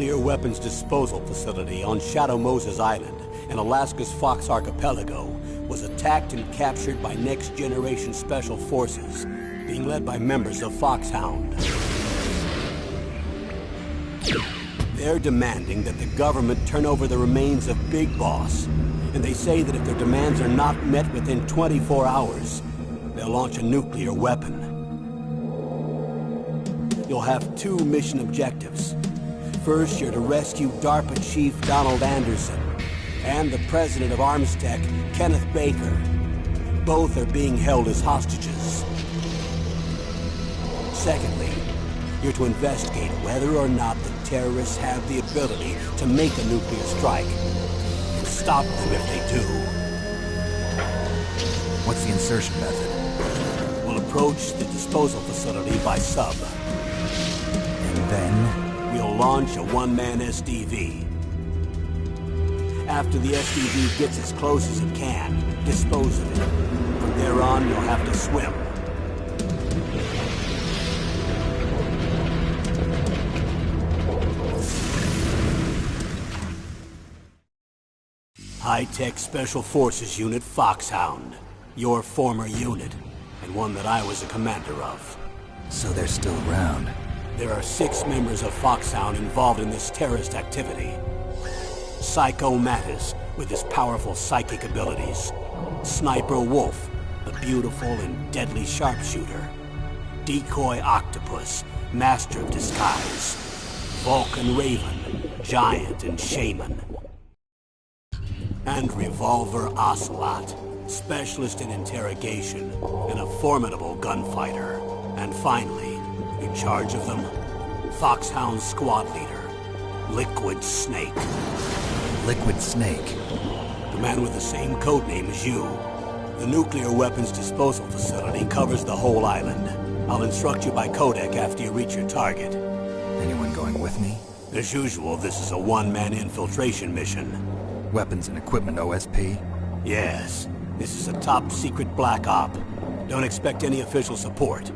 nuclear weapons disposal facility on Shadow Moses Island in Alaska's Fox Archipelago was attacked and captured by next-generation special forces, being led by members of Foxhound. They're demanding that the government turn over the remains of Big Boss, and they say that if their demands are not met within 24 hours, they'll launch a nuclear weapon. You'll have two mission objectives. First, you're to rescue DARPA Chief Donald Anderson and the President of Armstech, Kenneth Baker. Both are being held as hostages. Secondly, you're to investigate whether or not the terrorists have the ability to make a nuclear strike and stop them if they do. What's the insertion method? We'll approach the disposal facility by sub. And then? We'll launch a one-man SDV. After the SDV gets as close as it can, dispose of it. From there on, you'll have to swim. High-Tech Special Forces Unit Foxhound. Your former unit, and one that I was a commander of. So they're still around. There are 6 members of Foxhound involved in this terrorist activity. Psycho Mattis, with his powerful psychic abilities. Sniper Wolf, the beautiful and deadly sharpshooter. Decoy Octopus, master of disguise. Vulcan Raven, giant and shaman. And Revolver Ocelot, specialist in interrogation and a formidable gunfighter. And finally, in charge of them, Foxhound squad leader, Liquid Snake. Liquid Snake? The man with the same codename as you. The nuclear weapons disposal facility covers the whole island. I'll instruct you by codec after you reach your target. Anyone going with me? As usual, this is a one-man infiltration mission. Weapons and equipment OSP? Yes. This is a top-secret black op. Don't expect any official support.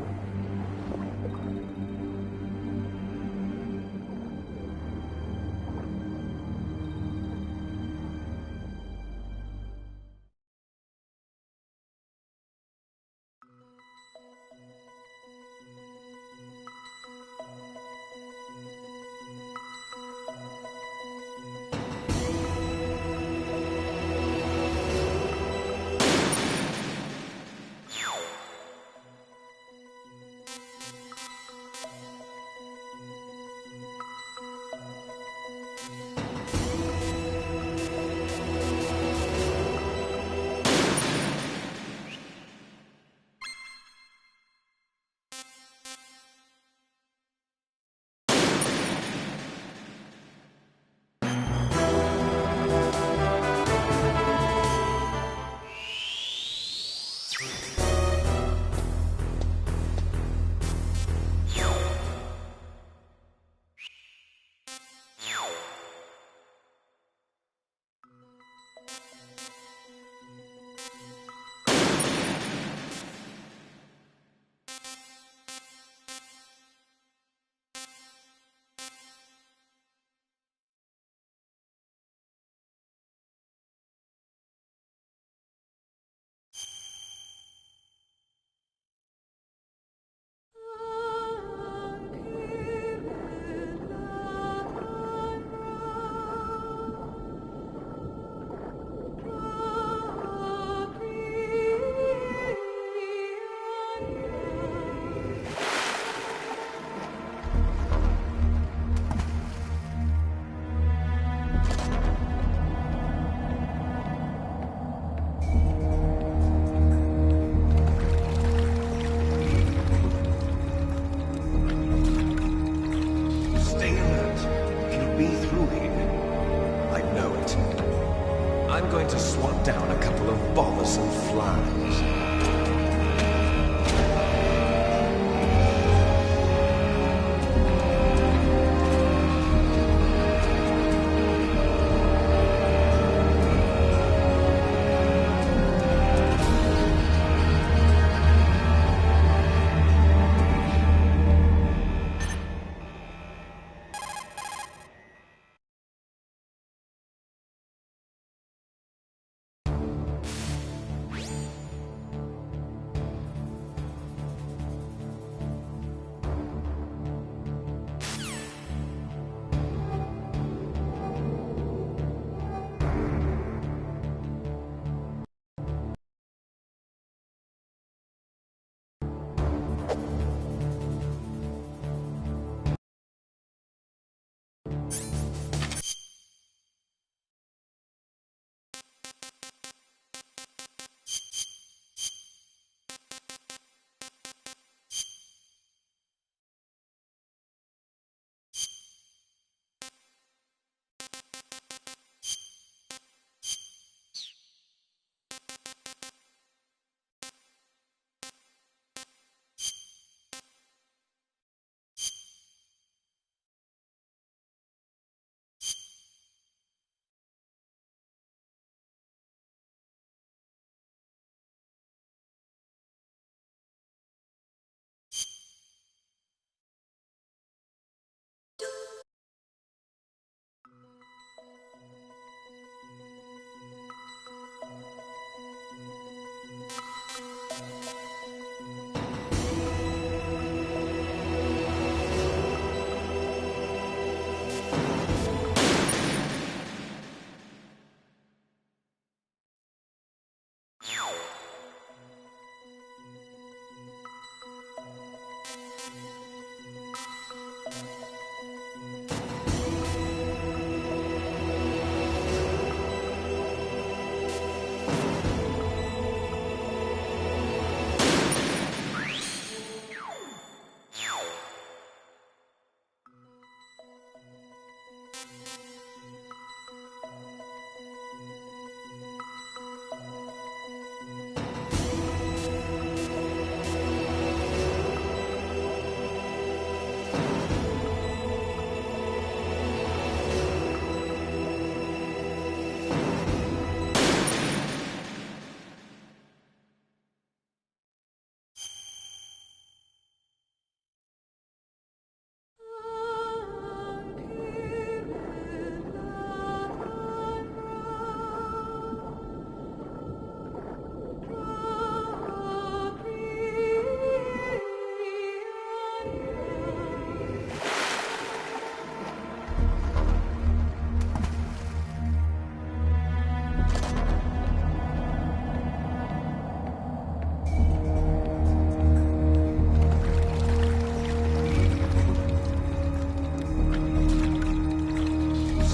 I'm going to swat down a couple of bothersome flies.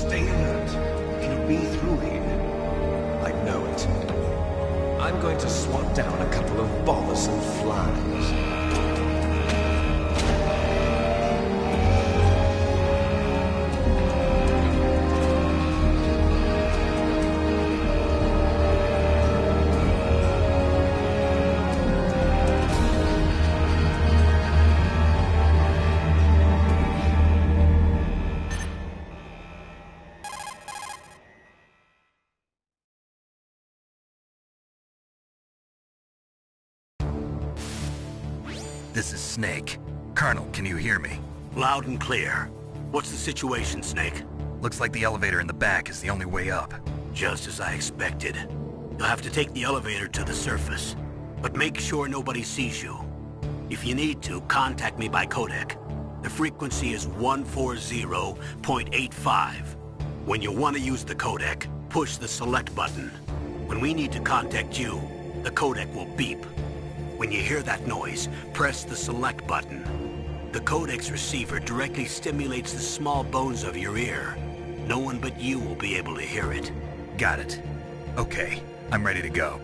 Stay alert. He'll be through here. I know it. I'm going to swat down a couple of bothersome flies. This is Snake. Colonel, can you hear me? Loud and clear. What's the situation, Snake? Looks like the elevator in the back is the only way up. Just as I expected. You'll have to take the elevator to the surface. But make sure nobody sees you. If you need to, contact me by codec. The frequency is 140.85. When you want to use the codec, push the select button. When we need to contact you, the codec will beep. When you hear that noise, press the select button. The codec's receiver directly stimulates the small bones of your ear. No one but you will be able to hear it. Got it. Okay, I'm ready to go.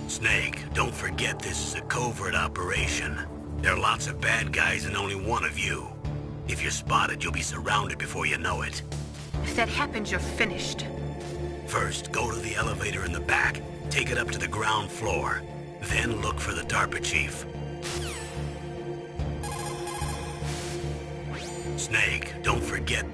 Snake, Don't forget this is a covert operation. There are lots of bad guys and only one of you. If you're spotted, you'll be surrounded before you know it. If that happens, you're finished. First, go to the elevator in the back. Take it up to the ground floor. Then look for the DARPA chief. Snake, don't forget.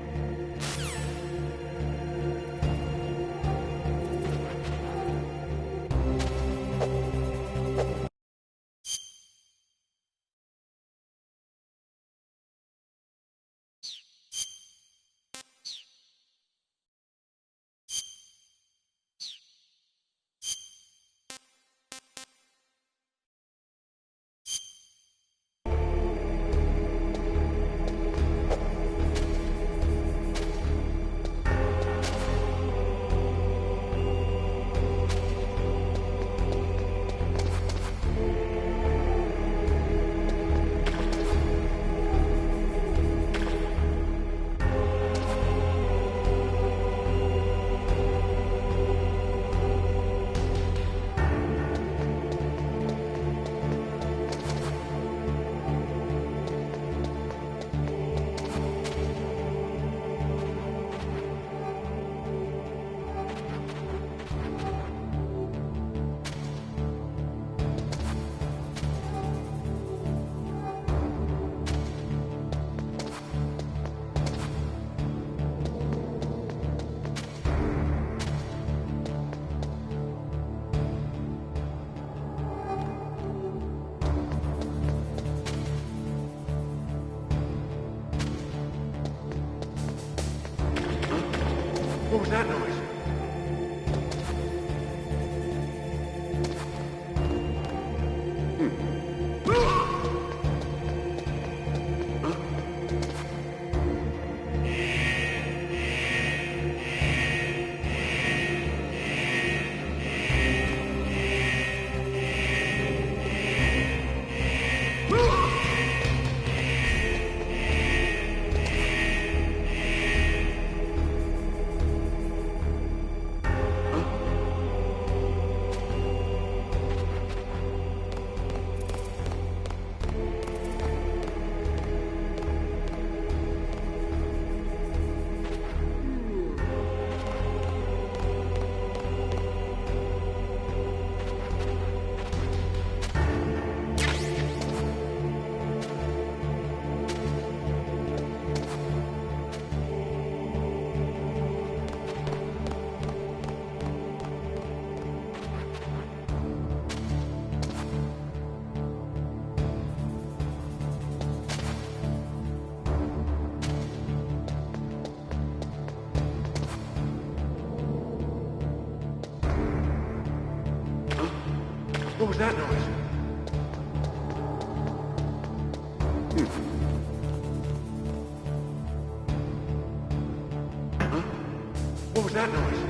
What was that noise? What was that noise? Huh? What was that noise?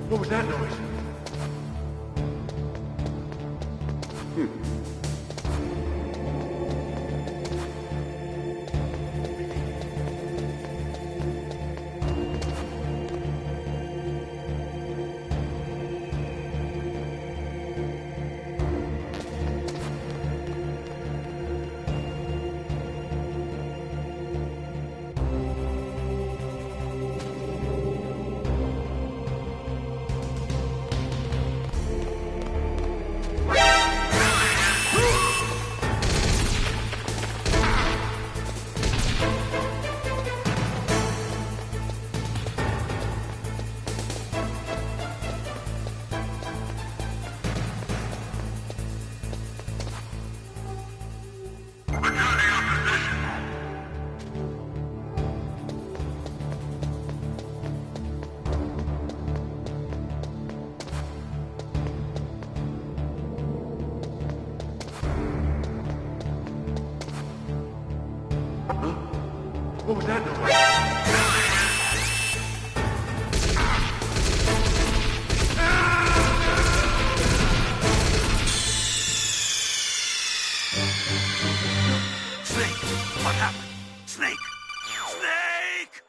What was that noise? What was that noise? Snake! What happened? Snake! Snake!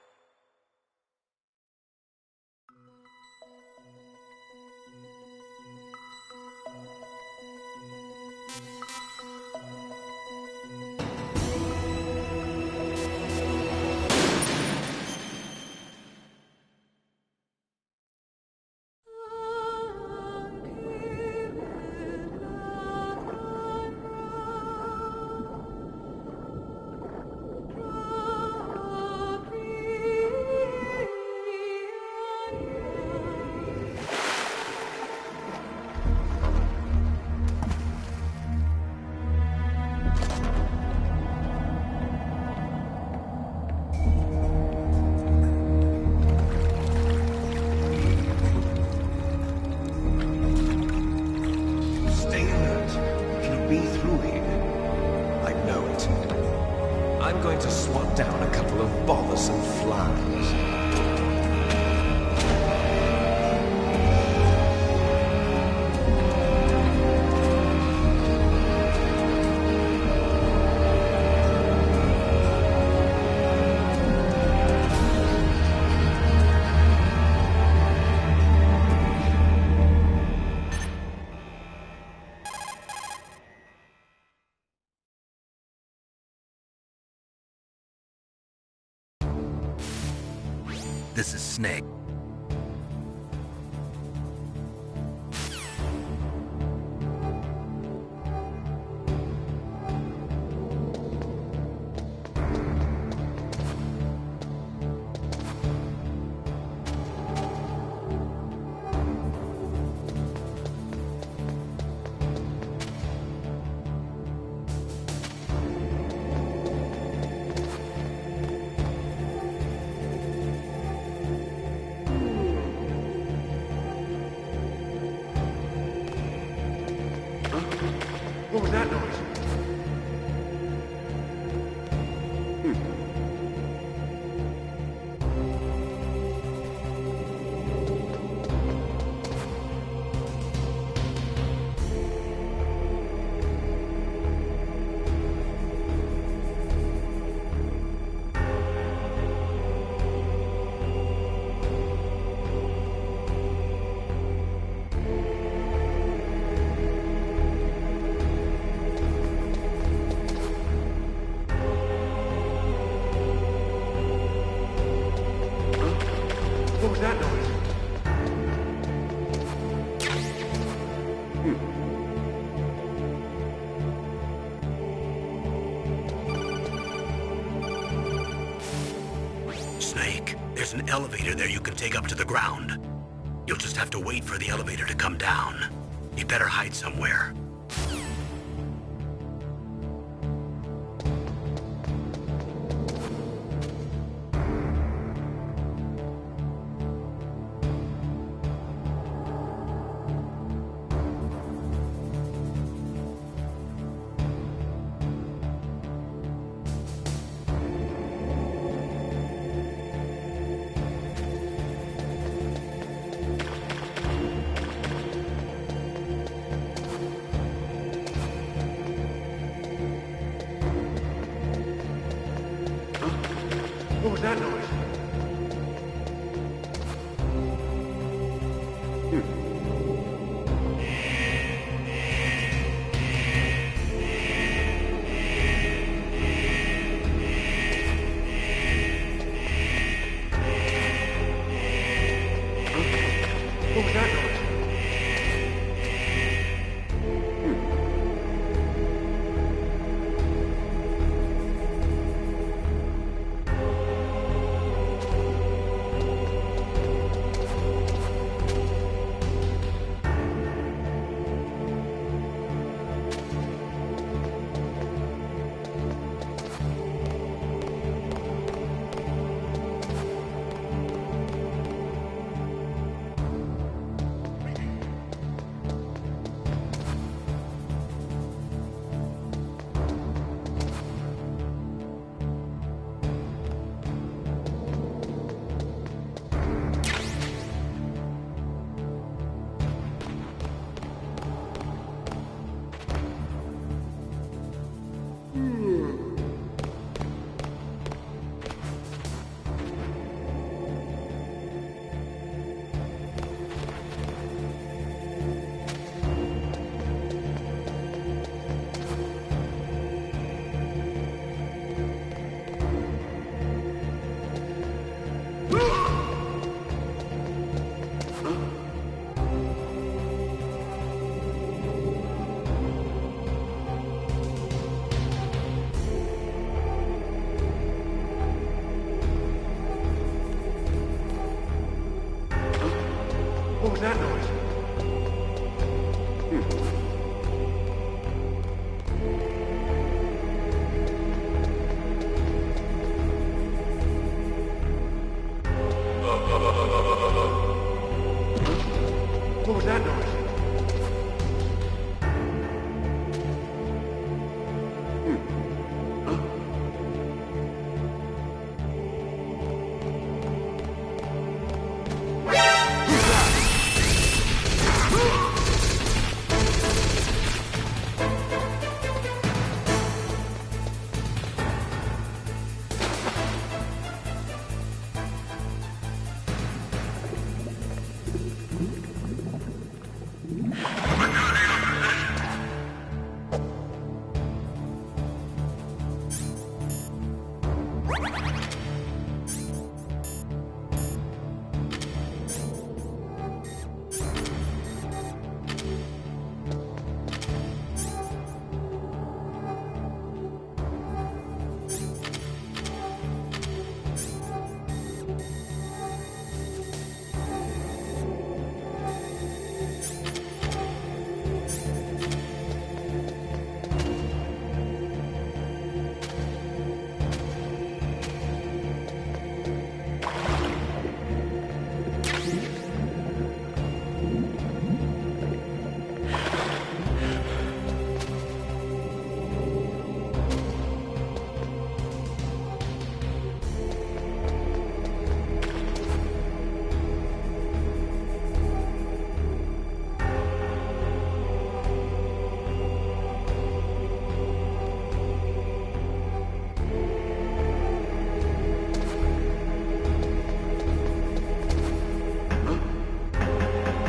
Stay alert. He'll be through here. I know it. I'm going to swat down a couple of bothersome flies. This is Snake. What was that noise? What was that noise? Snake, there's an elevator there you can take up to the ground. You'll just have to wait for the elevator to come down. You'd better hide somewhere. What was that noise? What was that noise? that noise? What was that noise?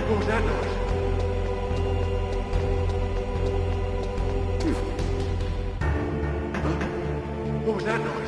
What was that noise? What was that noise?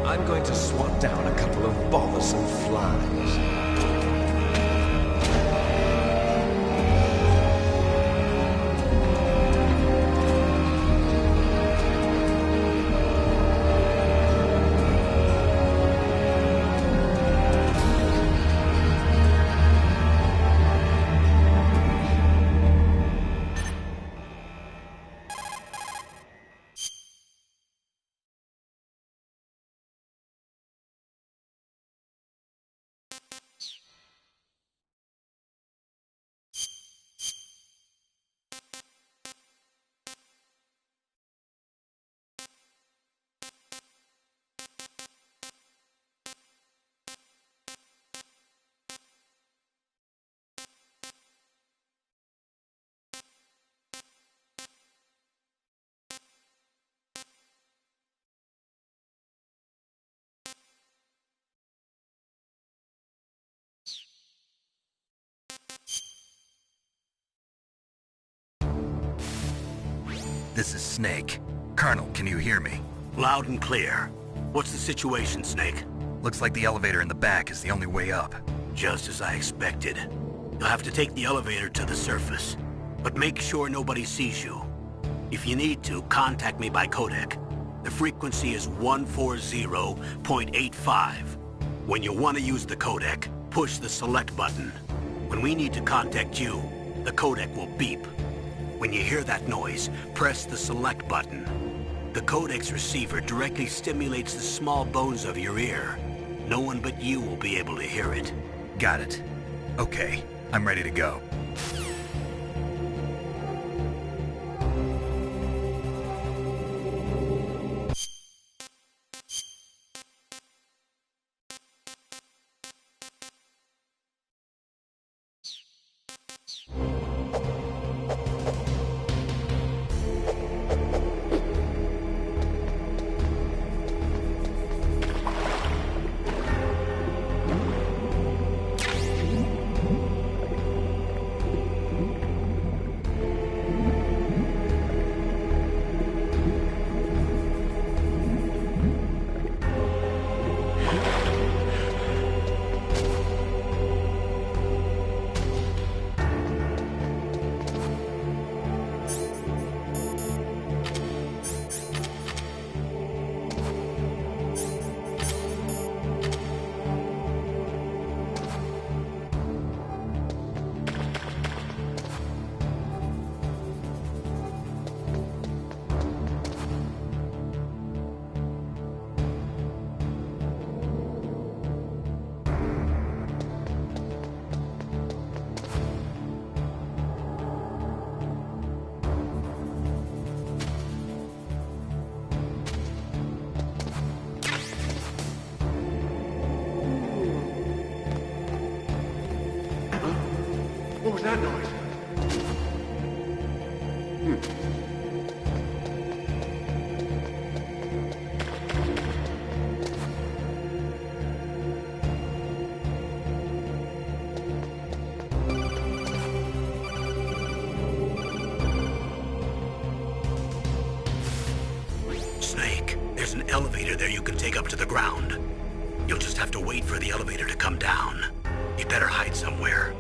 I'm going to swat down a couple of bothersome flies. This is Snake. Colonel, can you hear me? Loud and clear. What's the situation, Snake? Looks like the elevator in the back is the only way up. Just as I expected. You'll have to take the elevator to the surface. But make sure nobody sees you. If you need to, contact me by codec. The frequency is 140.85. When you want to use the codec, push the select button. When we need to contact you, the codec will beep. When you hear that noise, press the select button. The codec's receiver directly stimulates the small bones of your ear. No one but you will be able to hear it. Got it. Okay, I'm ready to go. What was that noise? Snake, there's an elevator there you can take up to the ground. You'll just have to wait for the elevator to come down. You better hide somewhere.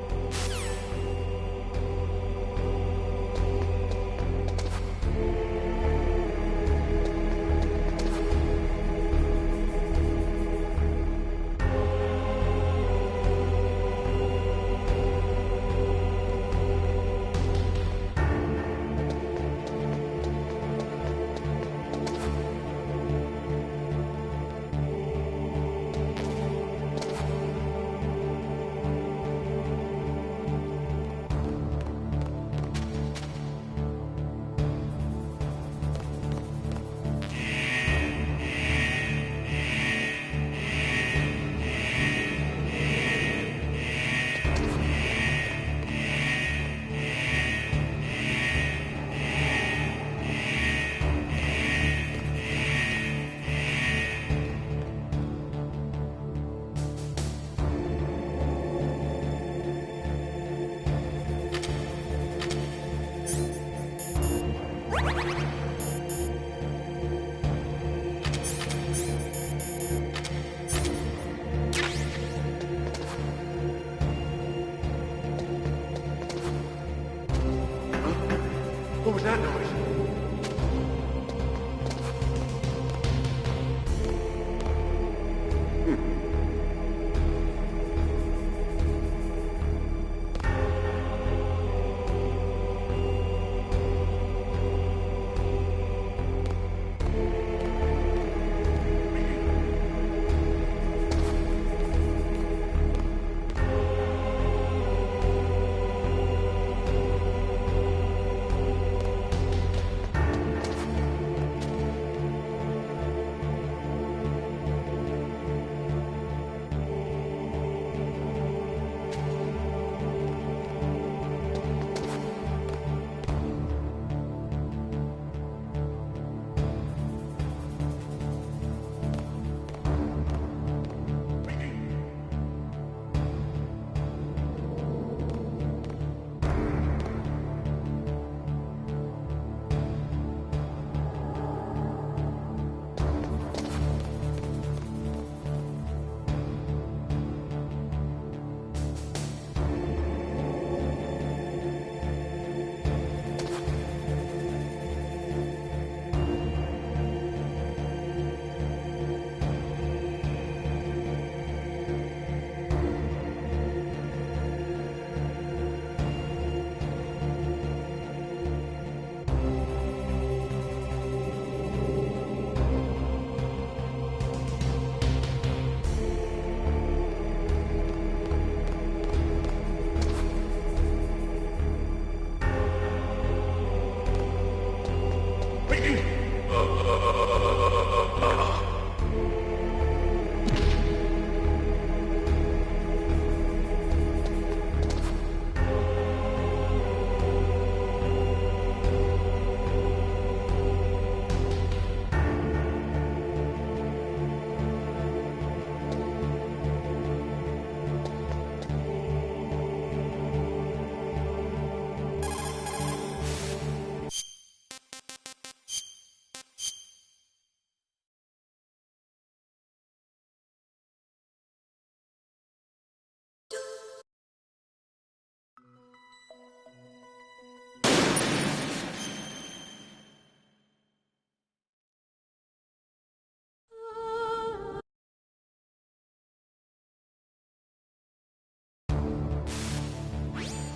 What was that noise?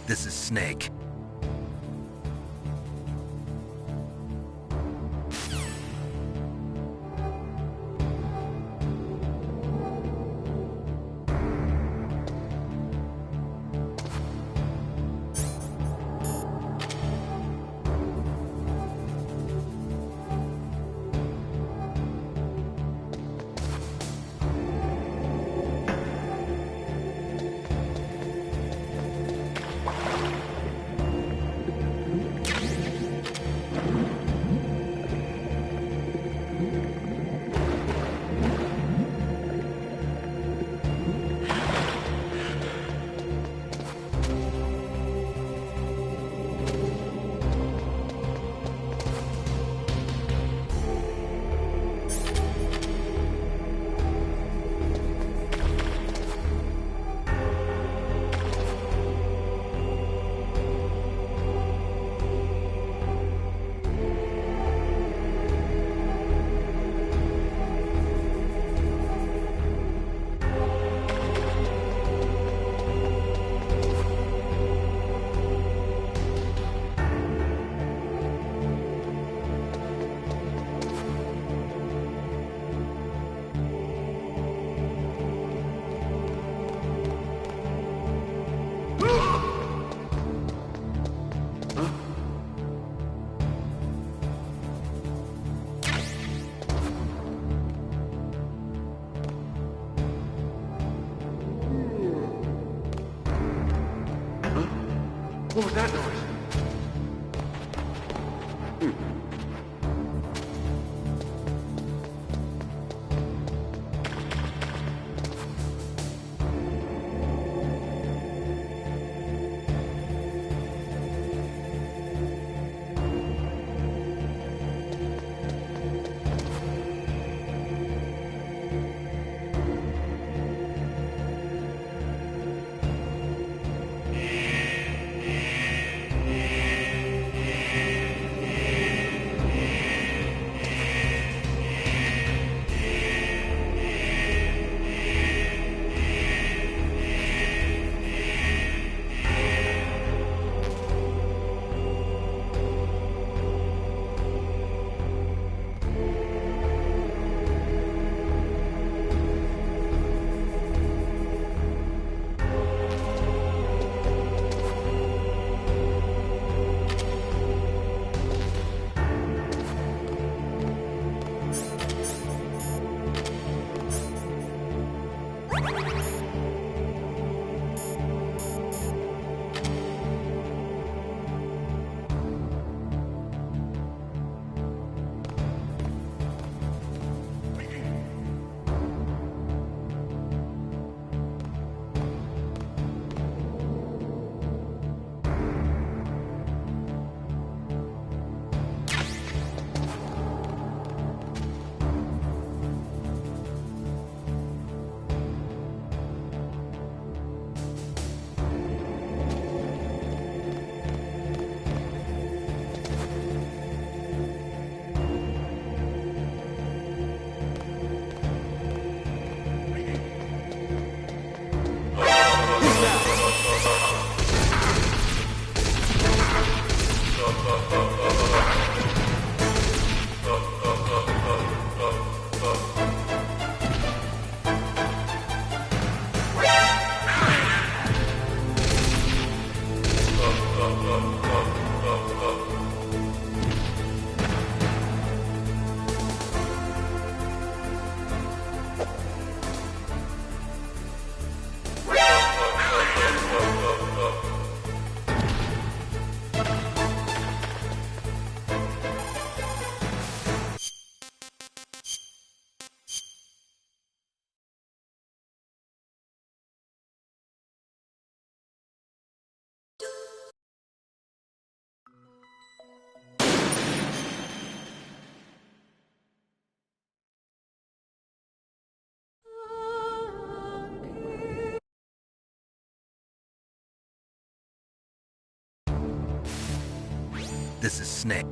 This is Snake. What was that noise? This is Snake.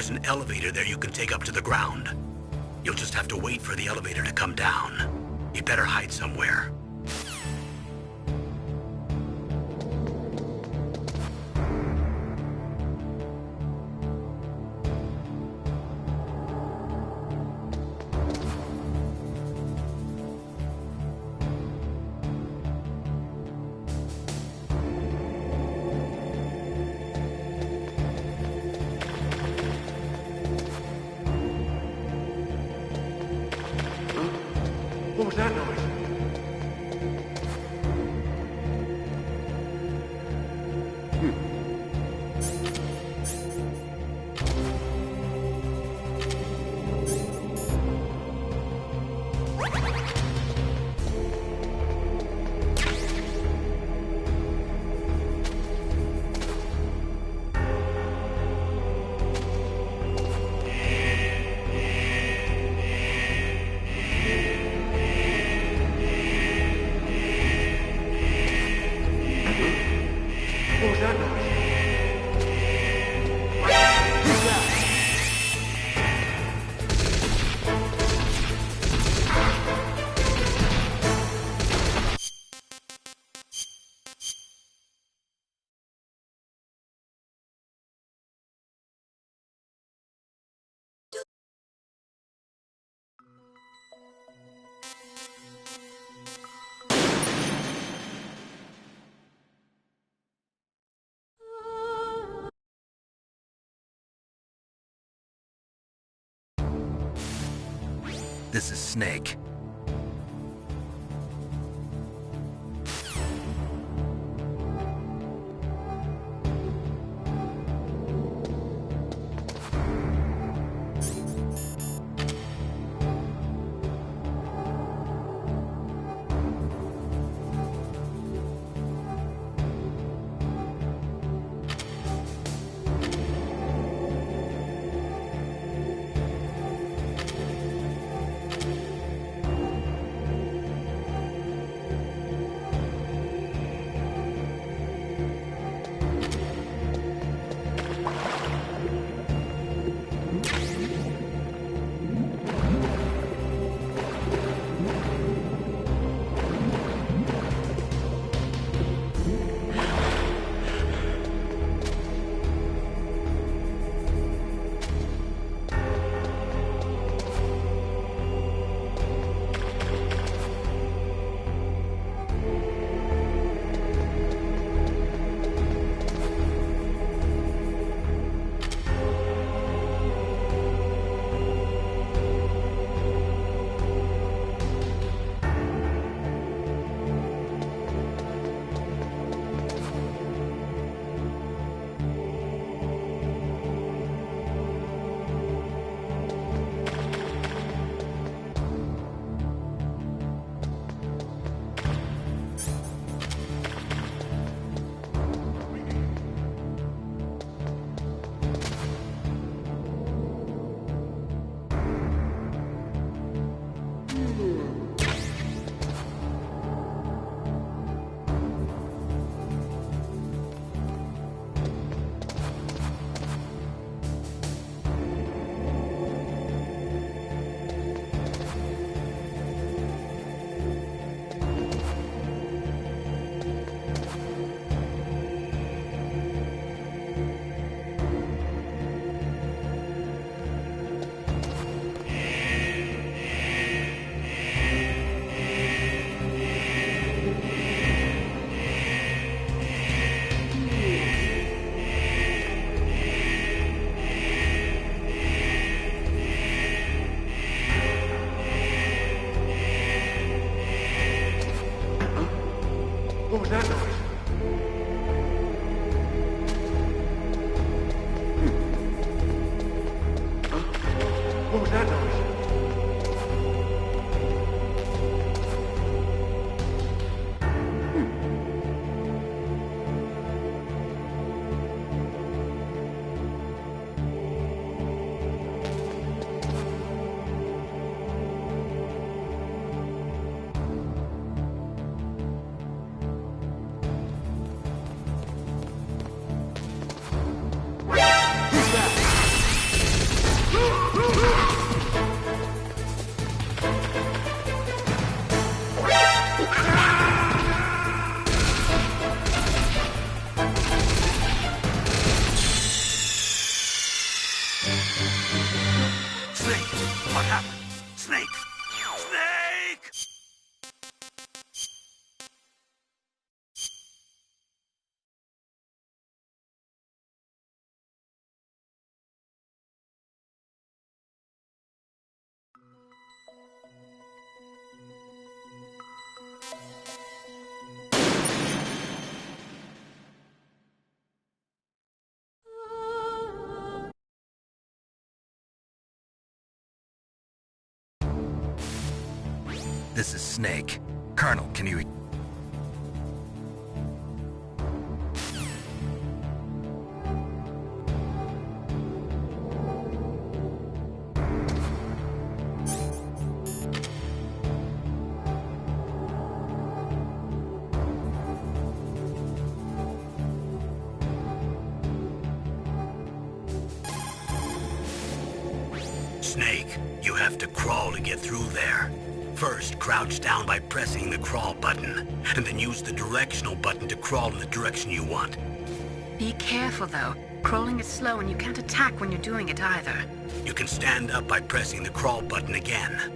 There's an elevator there you can take up to the ground. You'll just have to wait for the elevator to come down. You better hide somewhere. What was that noise? What was that noise? Who's that? This is Snake. What was that noise? What was that noise? This is Snake. Colonel, can you... Snake, you have to crawl to get through there. First, crouch down by pressing the crawl button, and then use the directional button to crawl in the direction you want. Be careful, though. Crawling is slow and you can't attack when you're doing it either. You can stand up by pressing the crawl button again.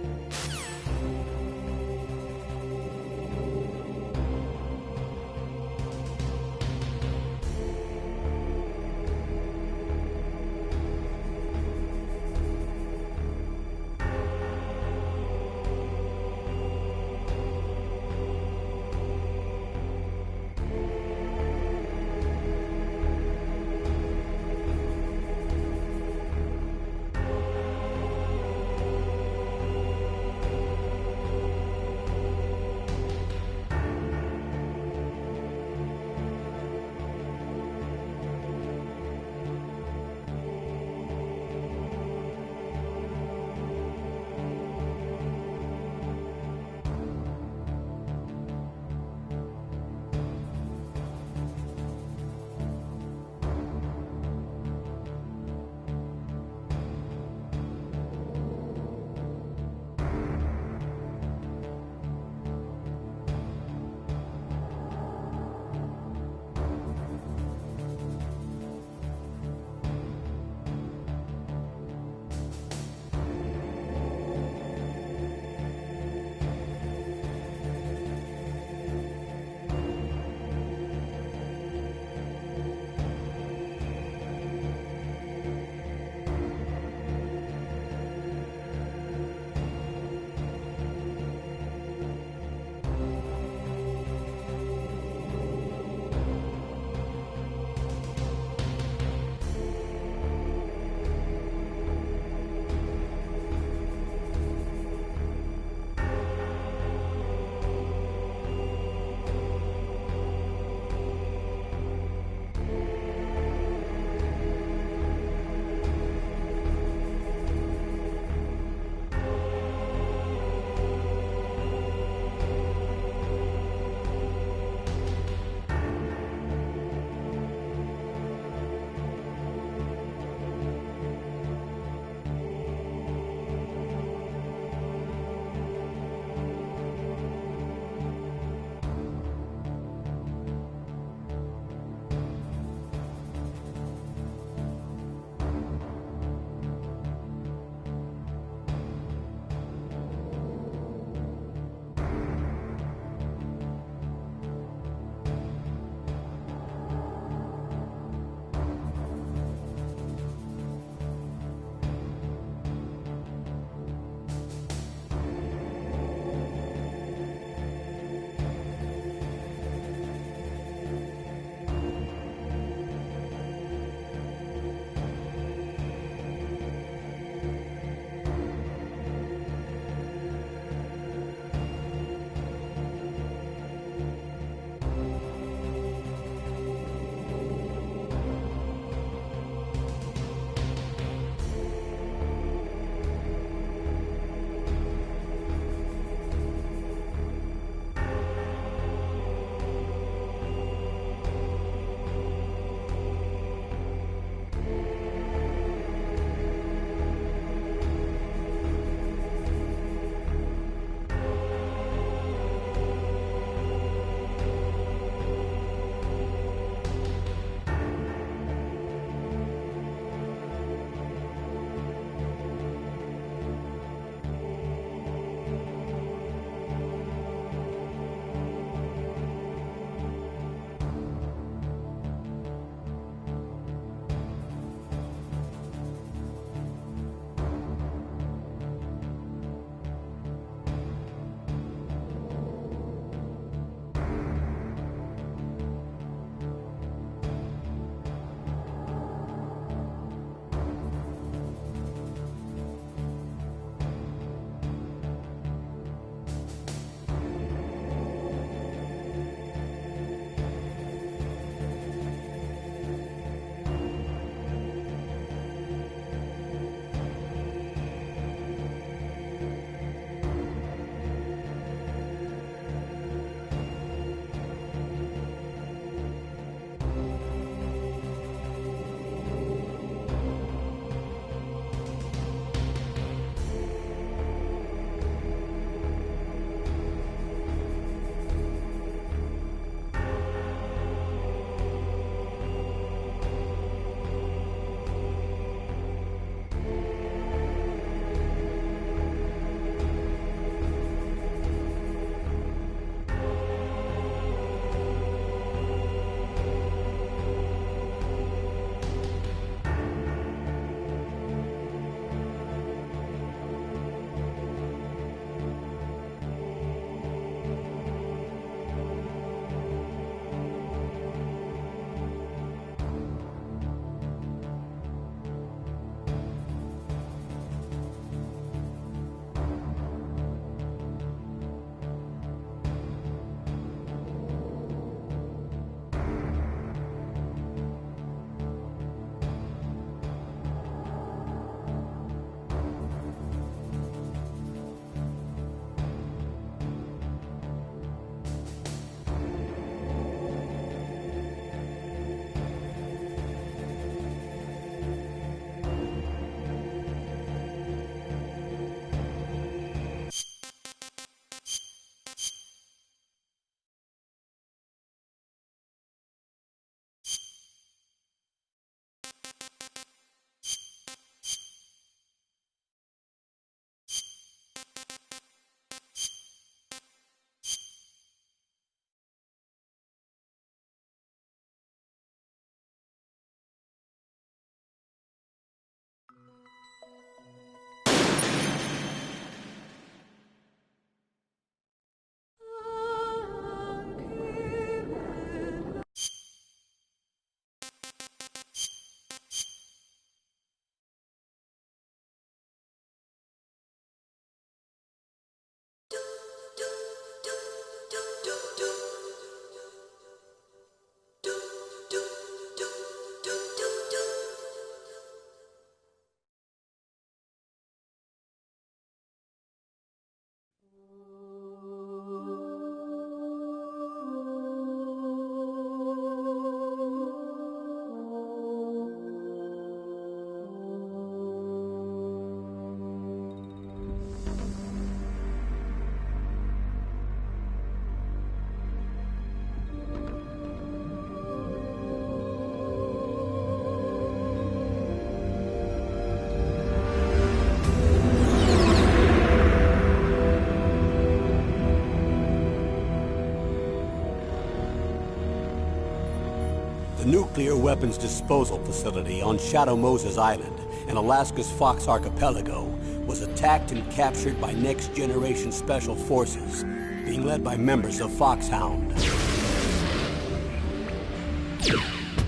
The nuclear weapons disposal facility on Shadow Moses Island in Alaska's Fox Archipelago was attacked and captured by next-generation special forces, being led by members of Foxhound.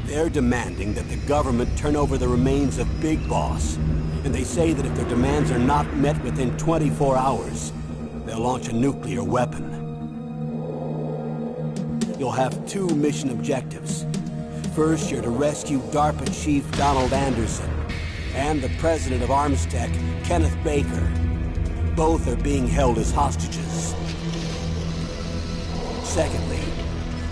They're demanding that the government turn over the remains of Big Boss, and they say that if their demands are not met within 24 hours, they'll launch a nuclear weapon. You'll have two mission objectives. First, you're to rescue DARPA Chief Donald Anderson and the president of Armstech, Kenneth Baker. Both are being held as hostages. Secondly,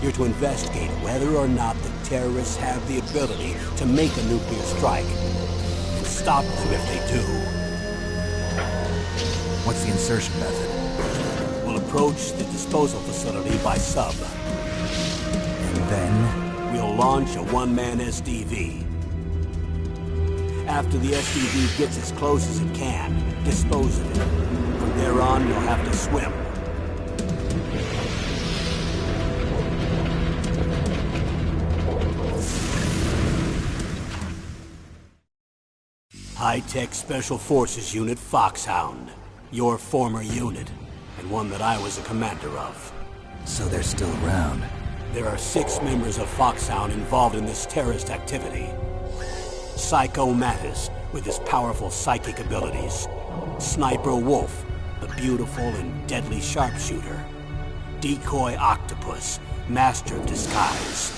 you're to investigate whether or not the terrorists have the ability to make a nuclear strike, and stop them if they do. What's the insertion method? We'll approach the disposal facility by sub. And then? We'll launch a one-man SDV. After the SDV gets as close as it can, dispose of it. From there on, you'll have to swim. High-Tech Special Forces Unit Foxhound. Your former unit, and one that I was a commander of. So they're still around. There are 6 members of Foxhound involved in this terrorist activity. Psycho Mattis, with his powerful psychic abilities. Sniper Wolf, the beautiful and deadly sharpshooter. Decoy Octopus, master of disguise.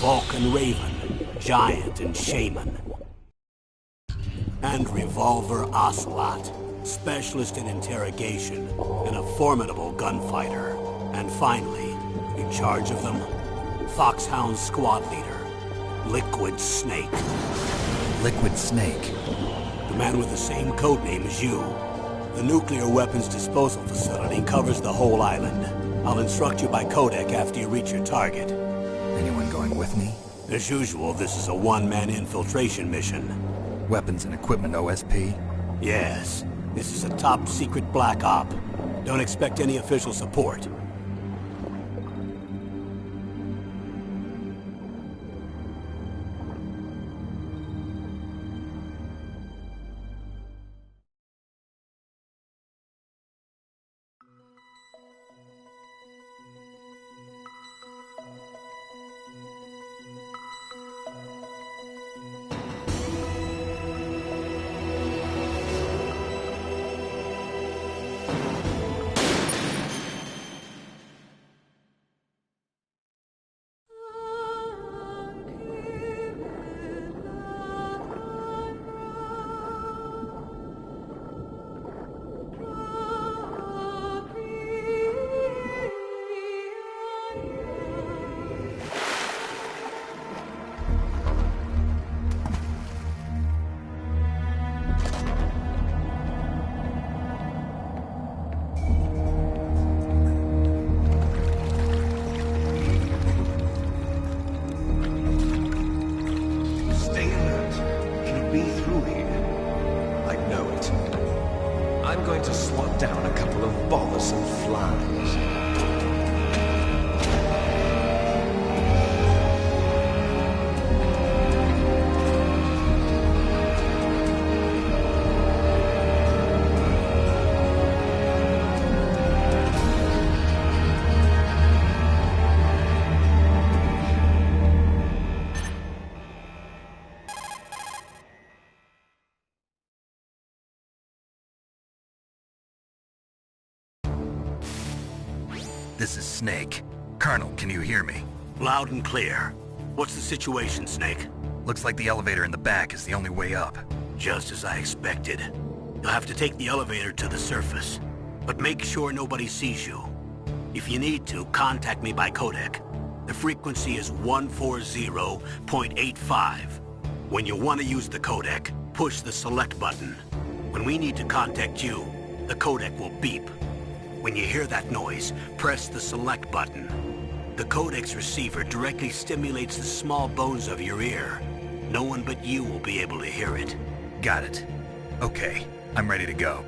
Vulcan Raven, giant and shaman. And Revolver Ocelot, specialist in interrogation and a formidable gunfighter. And finally, in charge of them, Foxhound squad leader, Liquid Snake. Liquid Snake? The man with the same codename as you. The nuclear weapons disposal facility covers the whole island. I'll instruct you by codec after you reach your target. Anyone going with me? As usual, this is a one-man infiltration mission. Weapons and equipment OSP? Yes. This is a top-secret black op. Don't expect any official support. I'm going to swat down a couple of bothersome flies. This is Snake. Colonel, can you hear me? Loud and clear. What's the situation, Snake? Looks like the elevator in the back is the only way up. Just as I expected. You'll have to take the elevator to the surface. But make sure nobody sees you. If you need to, contact me by codec. The frequency is 140.85. When you want to use the codec, push the select button. When we need to contact you, the codec will beep. When you hear that noise, press the select button. The codec's receiver directly stimulates the small bones of your ear. No one but you will be able to hear it. Got it. Okay, I'm ready to go.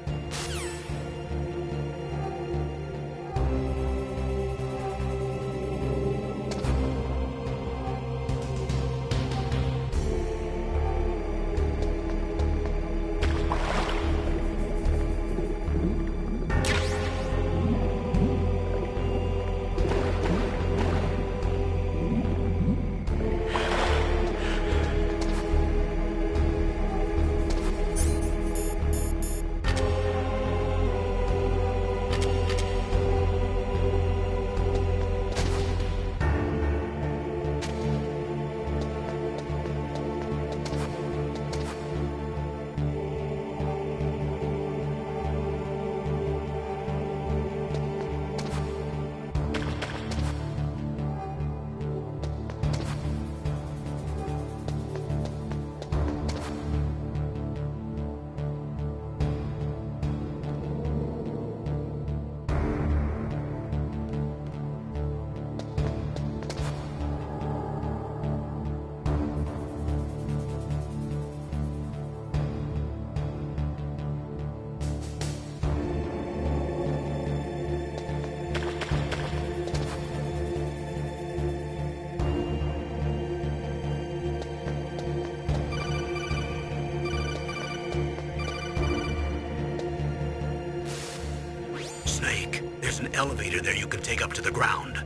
an elevator there you can take up to the ground.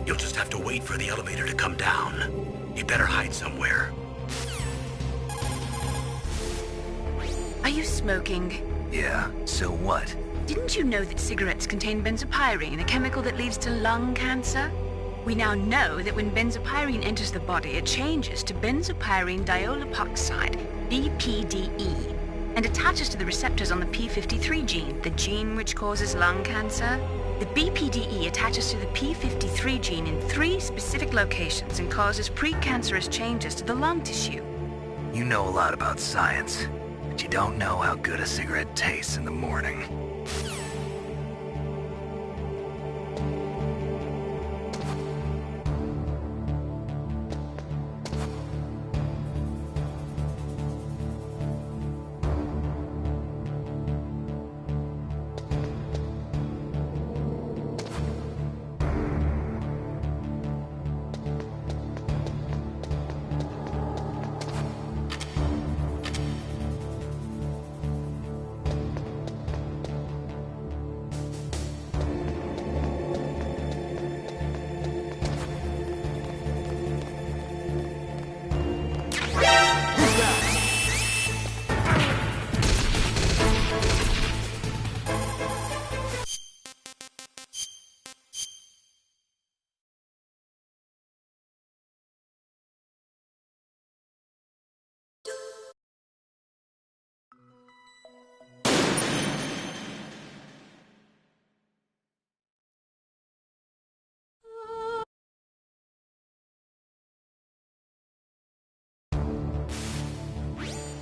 You'll just have to wait for the elevator to come down. You better hide somewhere. Are you smoking? Yeah, so what? Didn't you know that cigarettes contain benzopyrene, a chemical that leads to lung cancer? We now know that when benzopyrene enters the body, it changes to benzopyrene diolipoxide, BPDE, and attaches to the receptors on the p53 gene, the gene which causes lung cancer. The BPDE attaches to the p53 gene in 3 specific locations and causes precancerous changes to the lung tissue. You know a lot about science, but you don't know how good a cigarette tastes in the morning.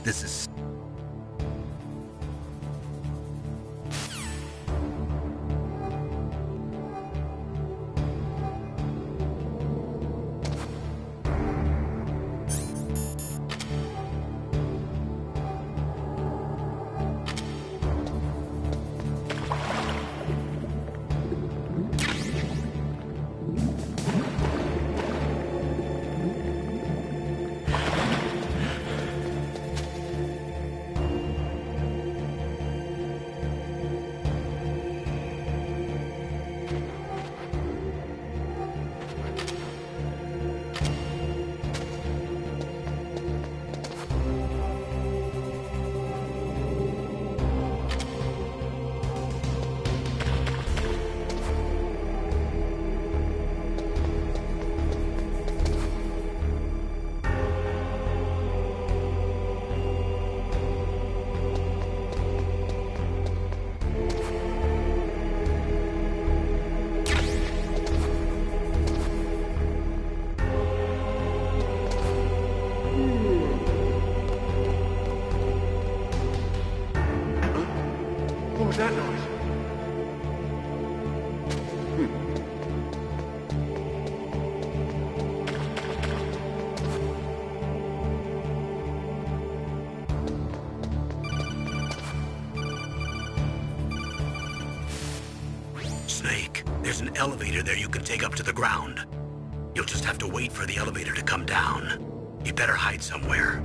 This is... What was that noise? Snake, there's an elevator there you can take up to the ground. You'll just have to wait for the elevator to come down. You better hide somewhere.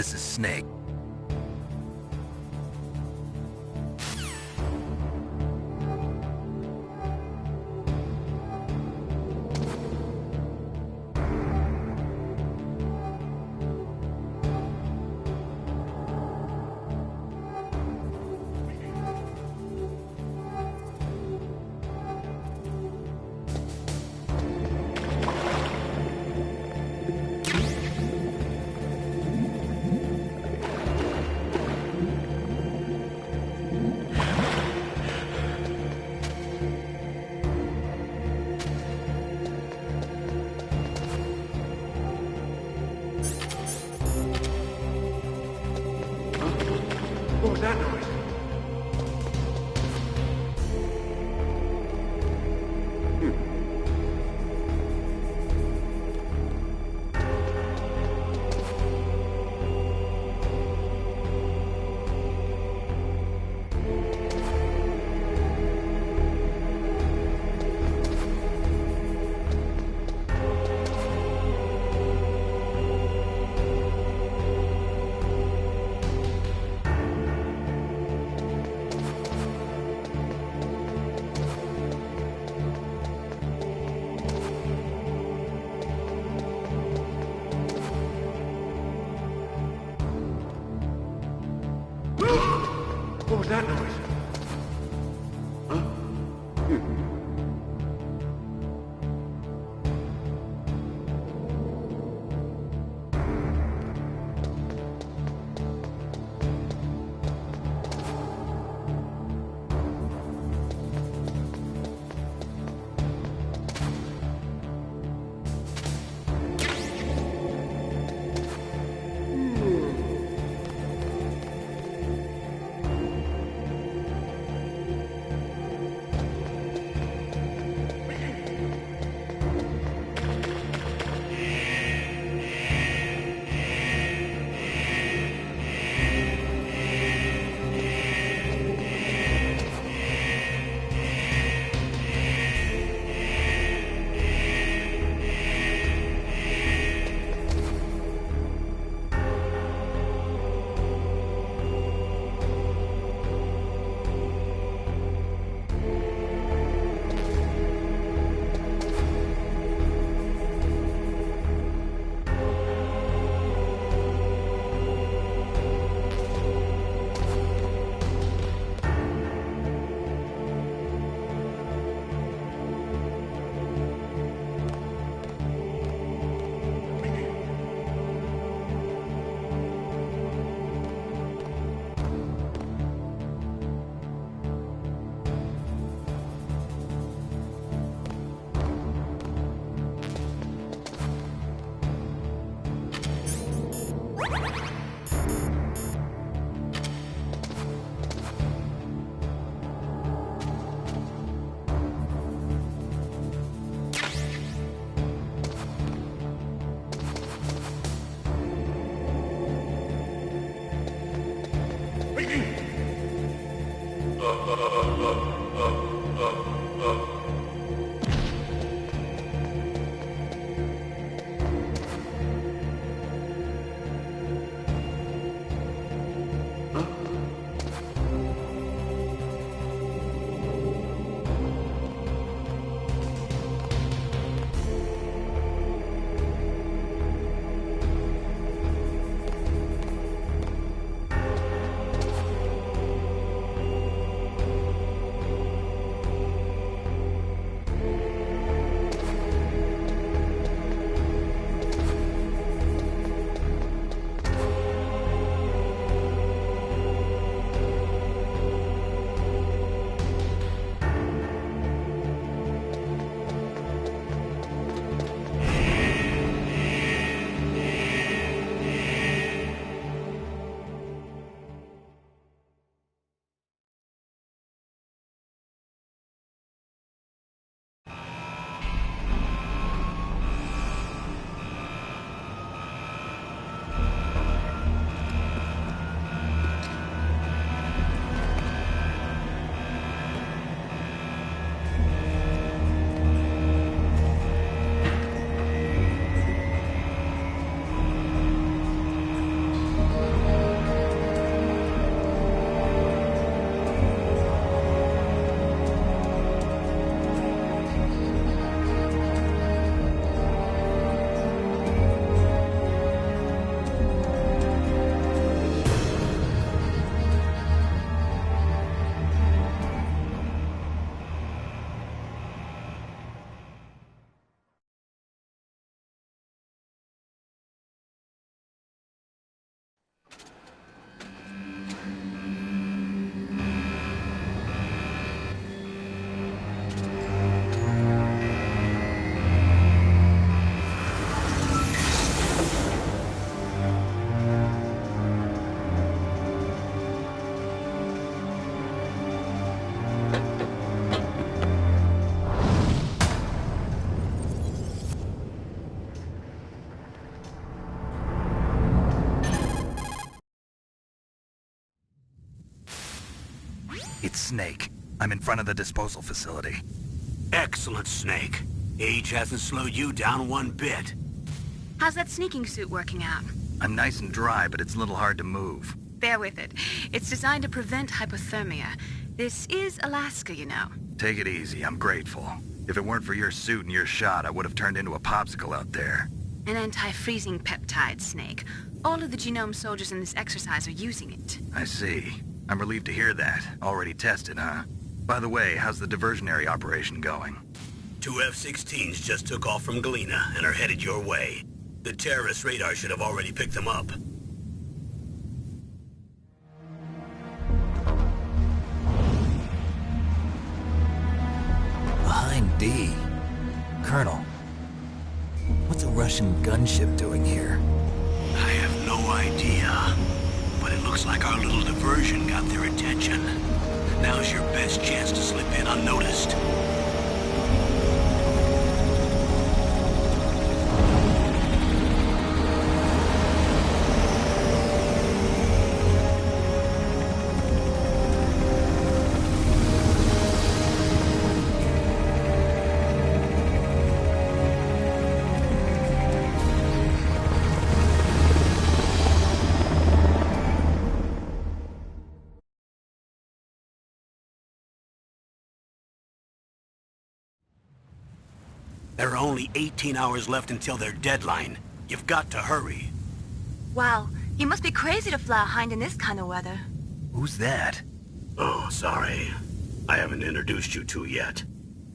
This is Snake. What was that noise? What was that noise? It's Snake. I'm in front of the disposal facility. Excellent, Snake. Age hasn't slowed you down one bit. How's that sneaking suit working out? I'm nice and dry, but it's a little hard to move. Bear with it. It's designed to prevent hypothermia. This is Alaska, you know. Take it easy, I'm grateful. If it weren't for your suit and your shot, I would have turned into a popsicle out there. An anti-freezing peptide, Snake. All of the genome soldiers in this exercise are using it. I see. I'm relieved to hear that. Already tested, huh? By the way, how's the diversionary operation going? 2 F-16s just took off from Galena and are headed your way. The terrorist radar should have already picked them up. Behind D. Colonel, what's a Russian gunship doing here? I have no idea, but it looks like our little diversion got their attention. Now's your best chance to slip in unnoticed. There are only 18 hours left until their deadline. You've got to hurry. Wow, you must be crazy to fly a hind in this kind of weather. Who's that? Oh, sorry. I haven't introduced you to yet.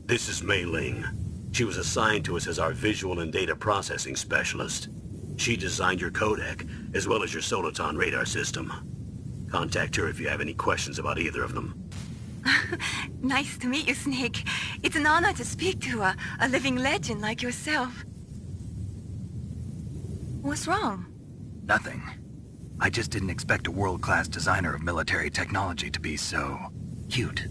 This is Mei Ling. She was assigned to us as our visual and data processing specialist. She designed your codec, as well as your Soliton radar system. Contact her if you have any questions about either of them. Nice to meet you, Snake. It's an honor to speak to a living legend like yourself. What's wrong? Nothing. I just didn't expect a world-class designer of military technology to be so cute.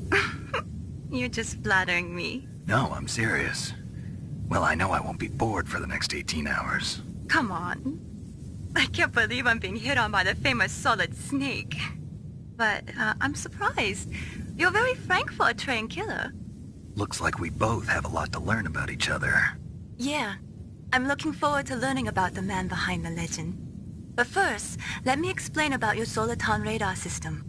You're just flattering me. No, I'm serious. Well, I know I won't be bored for the next 18 hours. Come on. I can't believe I'm being hit on by the famous Solid Snake. But I'm surprised. You're very frank for a trained killer. Looks like we both have a lot to learn about each other. Yeah. I'm looking forward to learning about the man behind the legend. But first, let me explain about your Soliton radar system.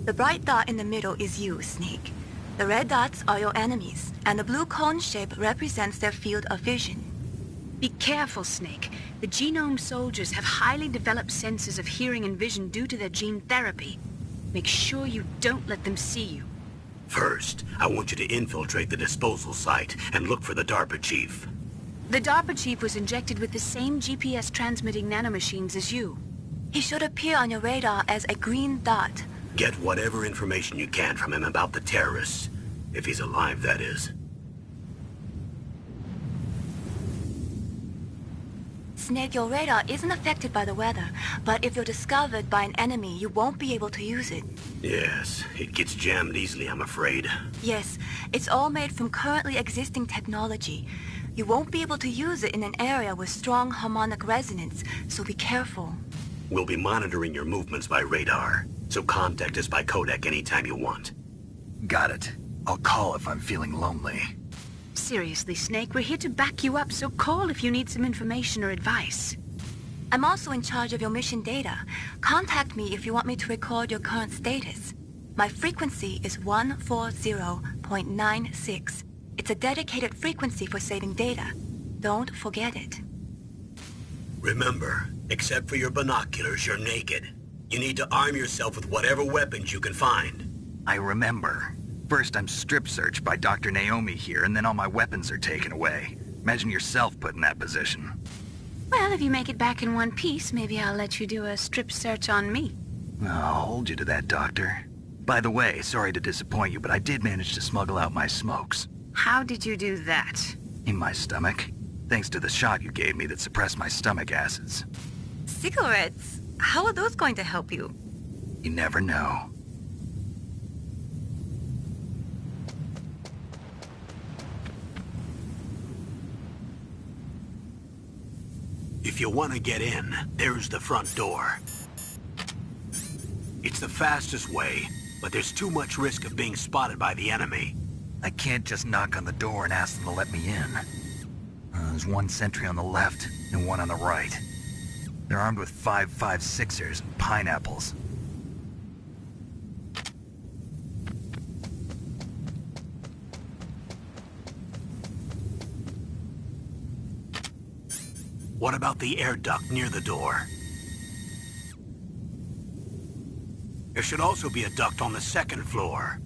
The bright dot in the middle is you, Snake. The red dots are your enemies, and the blue cone shape represents their field of vision. Be careful, Snake. The genome soldiers have highly developed senses of hearing and vision due to their gene therapy. Make sure you don't let them see you. First, I want you to infiltrate the disposal site and look for the DARPA chief. The DARPA chief was injected with the same GPS-transmitting nanomachines as you. He should appear on your radar as a green dot. Get whatever information you can from him about the terrorists. If he's alive, that is. Snake, your radar isn't affected by the weather, but if you're discovered by an enemy, you won't be able to use it. Yes, it gets jammed easily, I'm afraid. Yes, it's all made from currently existing technology. You won't be able to use it in an area with strong harmonic resonance, so be careful. We'll be monitoring your movements by radar, so contact us by codec anytime you want. Got it. I'll call if I'm feeling lonely. Seriously, Snake, we're here to back you up, so call if you need some information or advice. I'm also in charge of your mission data. Contact me if you want me to record your current status. My frequency is 140.96. It's a dedicated frequency for saving data. Don't forget it. Remember, except for your binoculars, you're naked. You need to arm yourself with whatever weapons you can find. I remember. First, I'm strip searched by Dr. Naomi here, and then all my weapons are taken away. Imagine yourself put in that position. Well, if you make it back in one piece, maybe I'll let you do a strip search on me. I'll hold you to that, Doctor. By the way, sorry to disappoint you, but I did manage to smuggle out my smokes. How did you do that? In my stomach. Thanks to the shot you gave me that suppressed my stomach acids. Cigarettes? How are those going to help you? You never know. If you want to get in, there's the front door. It's the fastest way, but there's too much risk of being spotted by the enemy. I can't just knock on the door and ask them to let me in. There's one sentry on the left and one on the right. They're armed with 5.56ers and pineapples. What about the air duct near the door? There should also be a duct on the second floor.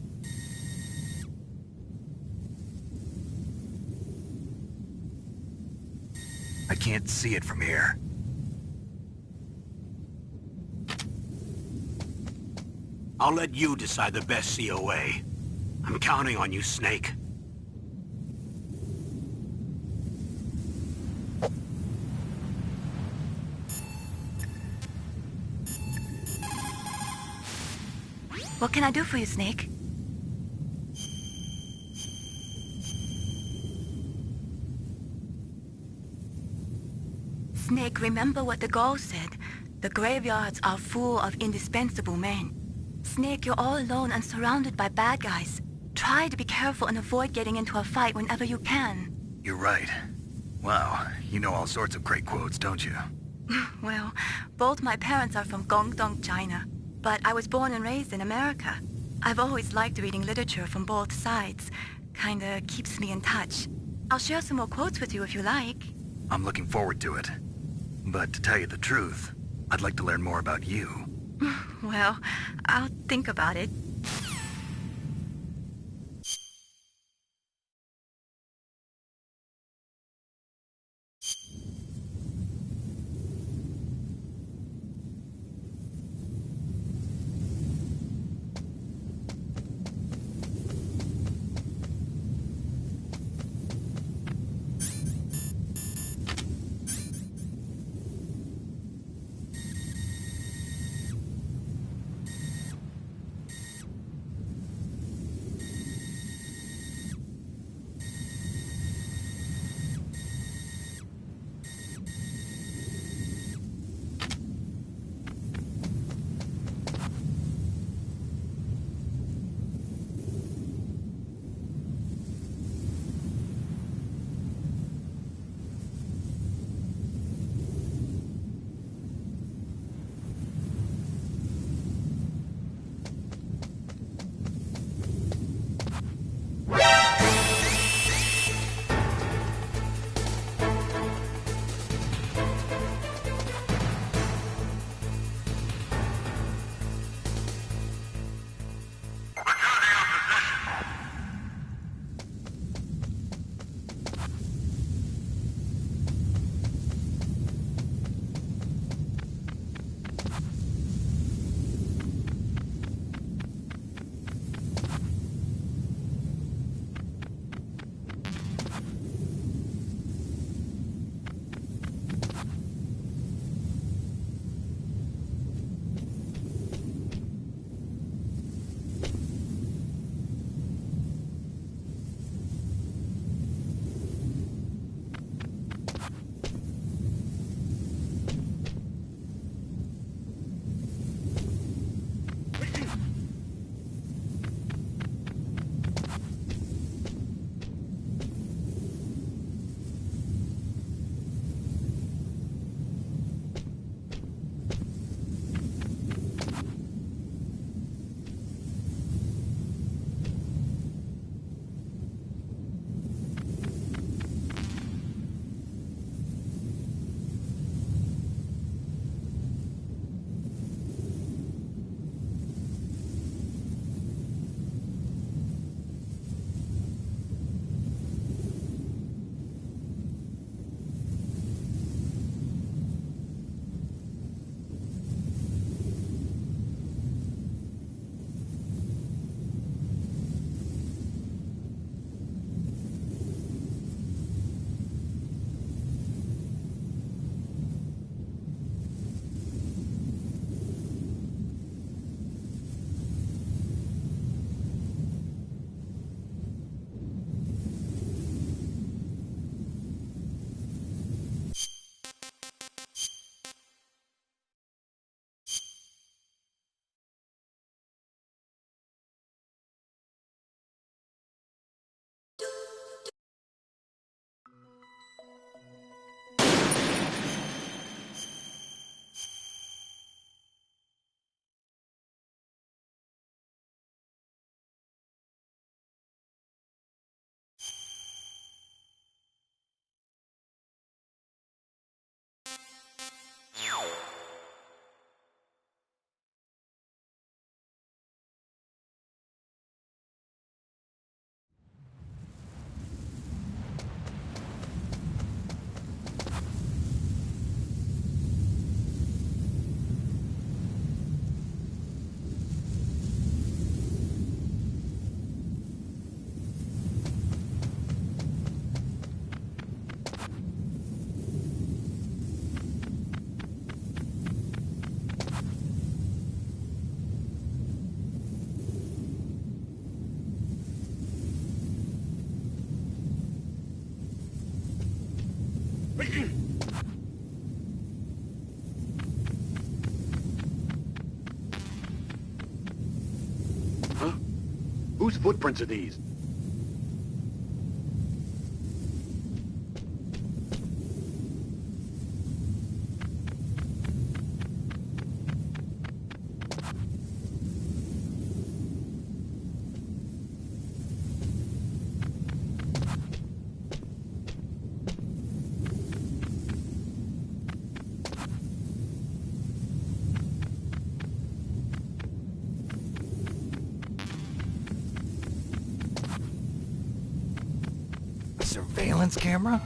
I can't see it from here. I'll let you decide the best COA. I'm counting on you, Snake. What can I do for you, Snake? Snake, remember what the Gaul said. The graveyards are full of indispensable men. Snake, you're all alone and surrounded by bad guys. Try to be careful and avoid getting into a fight whenever you can. You're right. Wow, you know all sorts of great quotes, don't you? Well, both my parents are from Guangdong, China. But I was born and raised in America. I've always liked reading literature from both sides. Kinda keeps me in touch. I'll share some more quotes with you if you like. I'm looking forward to it. But to tell you the truth, I'd like to learn more about you. Well, I'll think about it. Huh? Whose footprints are these? Surveillance camera?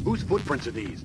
Whose footprints are these?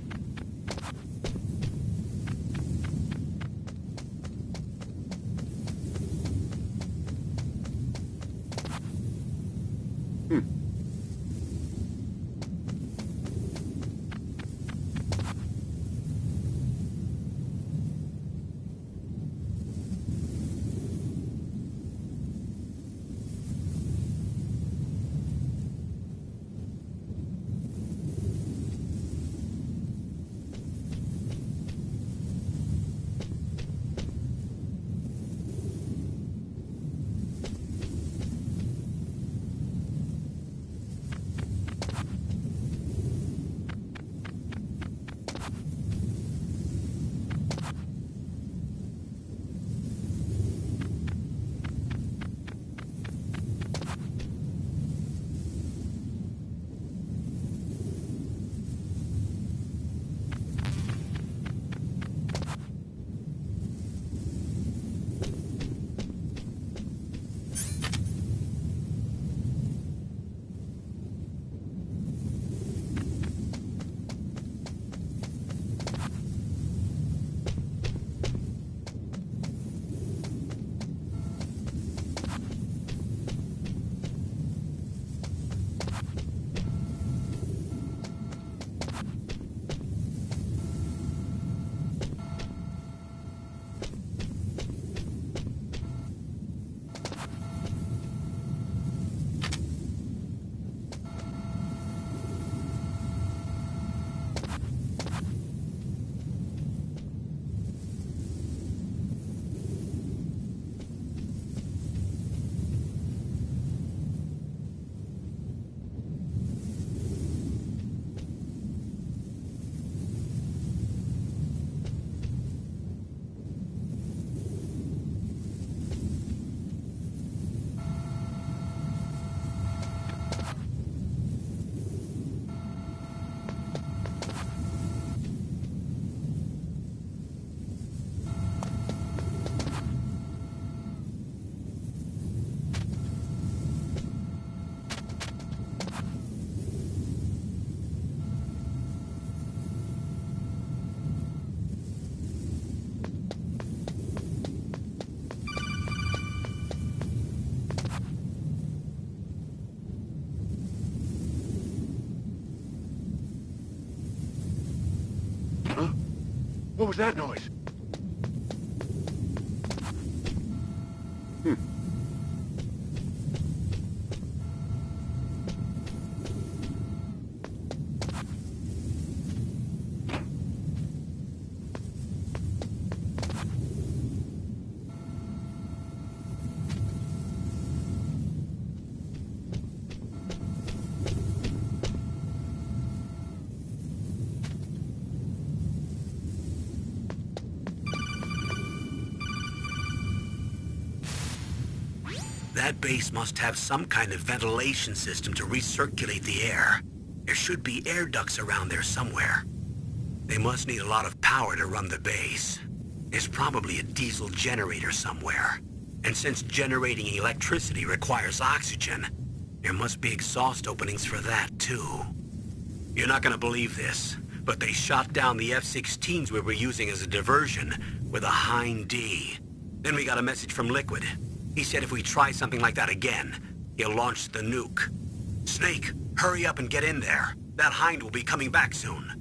was that noise? That base must have some kind of ventilation system to recirculate the air. There should be air ducts around there somewhere. They must need a lot of power to run the base. There's probably a diesel generator somewhere. And since generating electricity requires oxygen, there must be exhaust openings for that too. You're not gonna believe this, but they shot down the F-16s we were using as a diversion with a Hind D. Then we got a message from Liquid. He said if we try something like that again, he'll launch the nuke. Snake, hurry up and get in there. That Hind will be coming back soon.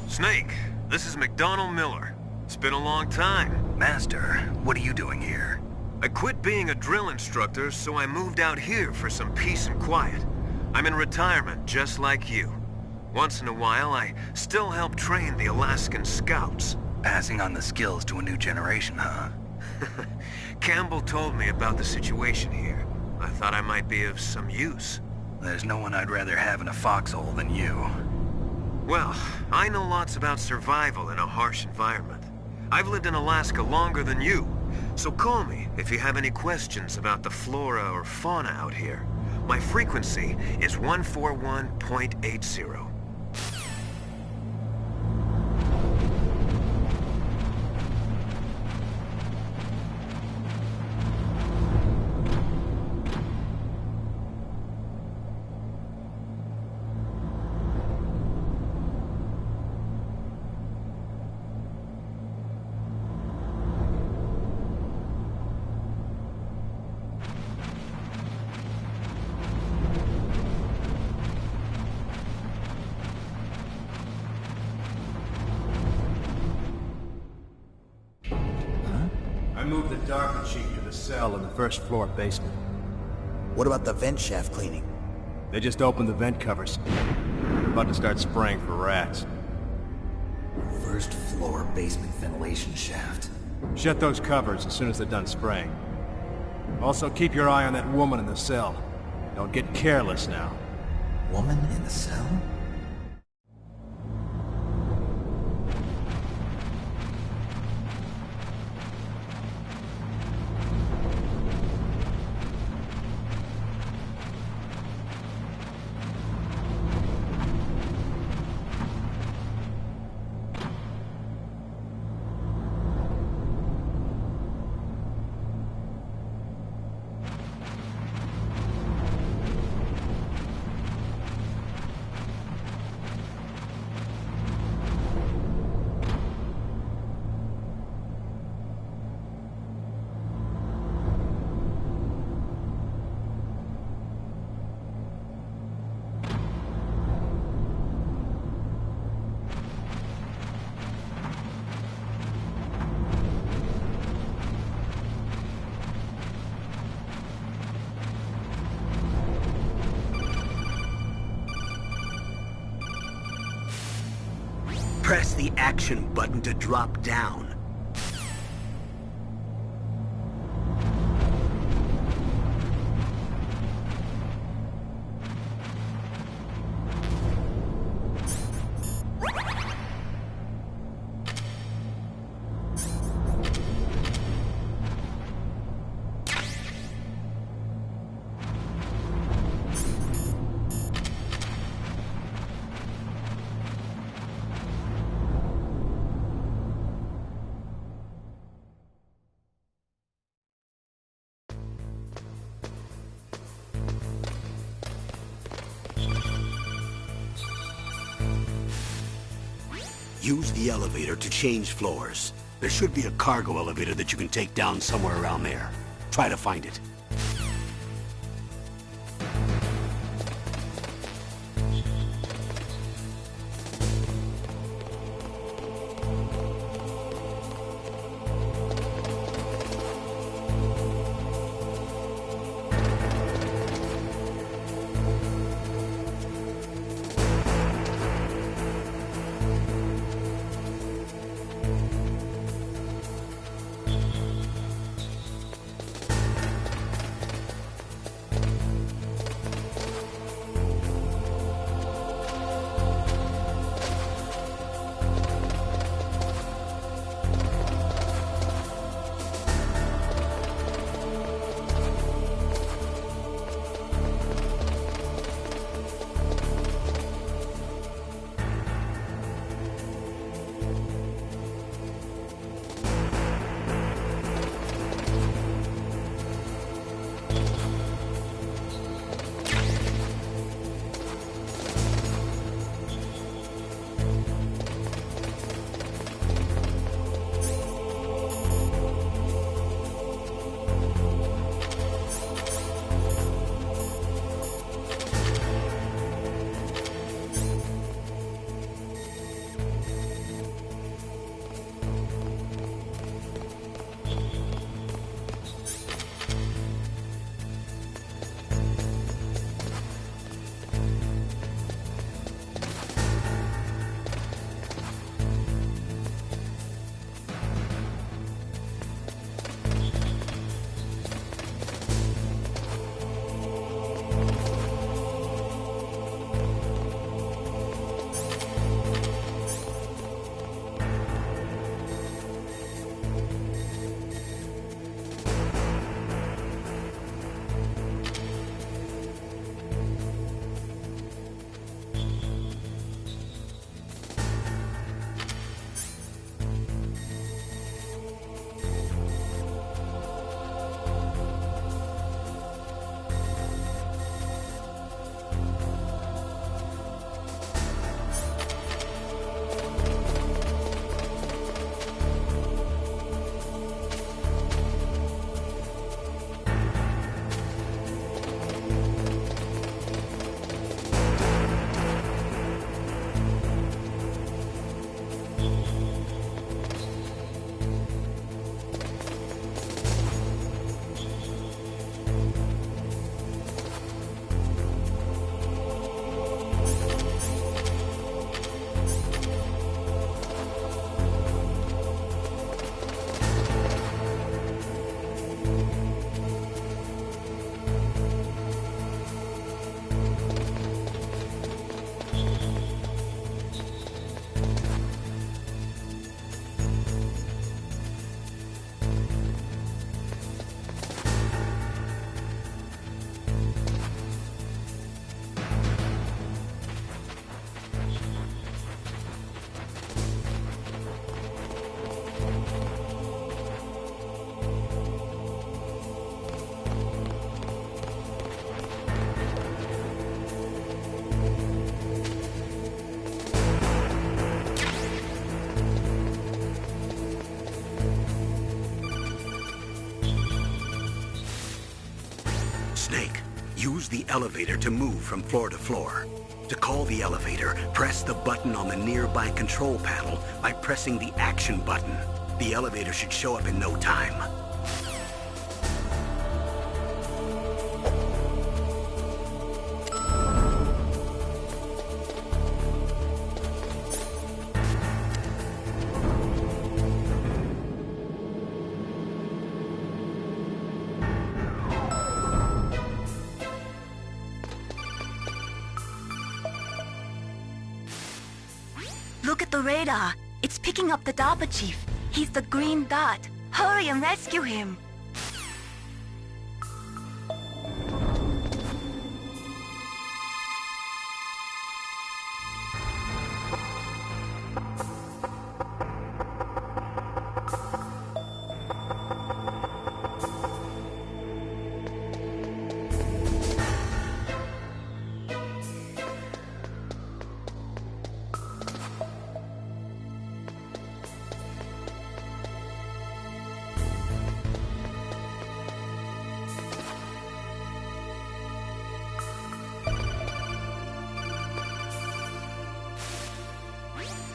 Snake, this is McDonald Miller. It's been a long time. Master, what are you doing here? I quit being a drill instructor, so I moved out here for some peace and quiet. I'm in retirement, just like you. Once in a while, I still help train the Alaskan Scouts. Passing on the skills to a new generation, huh? Campbell told me about the situation here. I thought I might be of some use. There's no one I'd rather have in a foxhole than you. Well, I know lots about survival in a harsh environment. I've lived in Alaska longer than you, so call me if you have any questions about the flora or fauna out here. My frequency is 141.80. I moved the Darker Chief to the cell in the first floor basement. What about the vent shaft cleaning? They just opened the vent covers. They're about to start spraying for rats. First floor basement ventilation shaft. Shut those covers as soon as they're done spraying. Also, keep your eye on that woman in the cell. Don't get careless now. Woman in the cell? Press the action button to drop down. Use the elevator to change floors. There should be a cargo elevator that you can take down somewhere around there. Try to find it. Snake, use the elevator to move from floor to floor. To call the elevator, press the button on the nearby control panel by pressing the action button. The elevator should show up in no time. Look at the radar. It's picking up the DARPA chief. He's the green dot. Hurry and rescue him.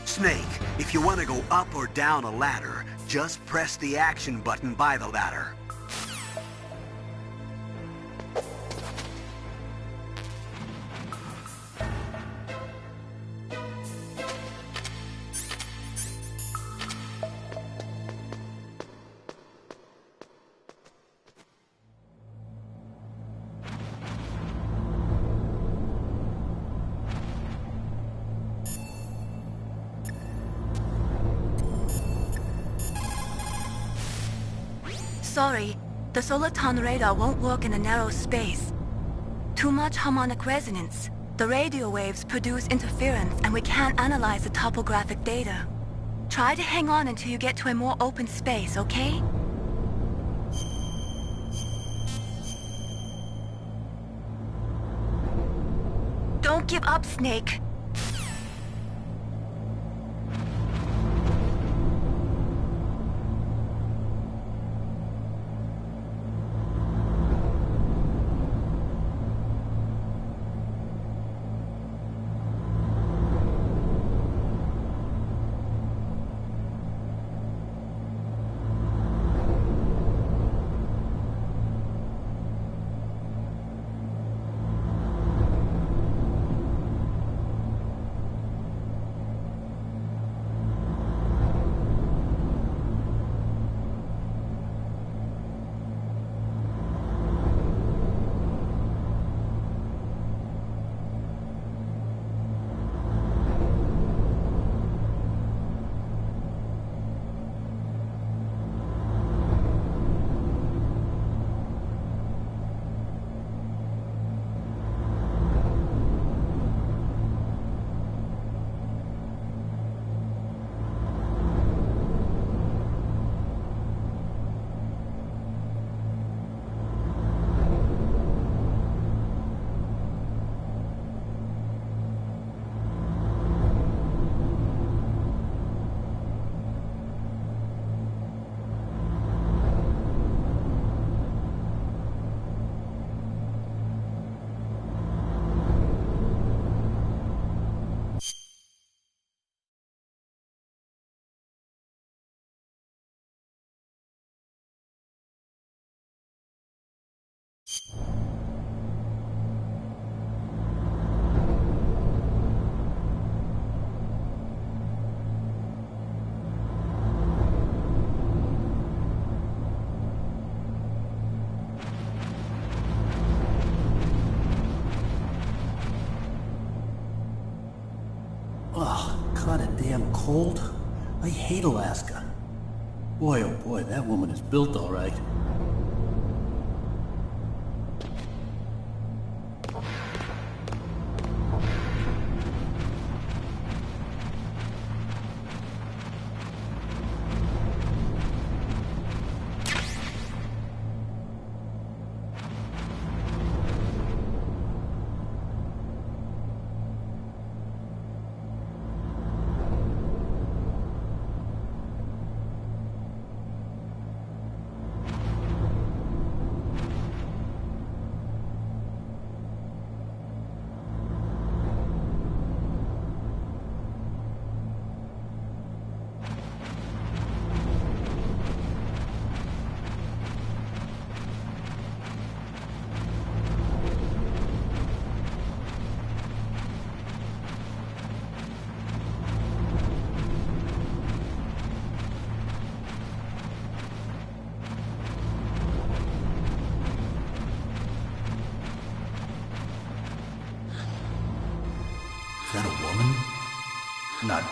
Snake, if you want to go up or down a ladder, just press the action button by the ladder. Sorry, the Soliton radar won't work in a narrow space. Too much harmonic resonance. The radio waves produce interference and we can't analyze the topographic data. Try to hang on until you get to a more open space, okay? Don't give up, Snake. Kinda damn cold. I hate Alaska. Boy, oh boy, that woman is built all right. Is that a woman? Not...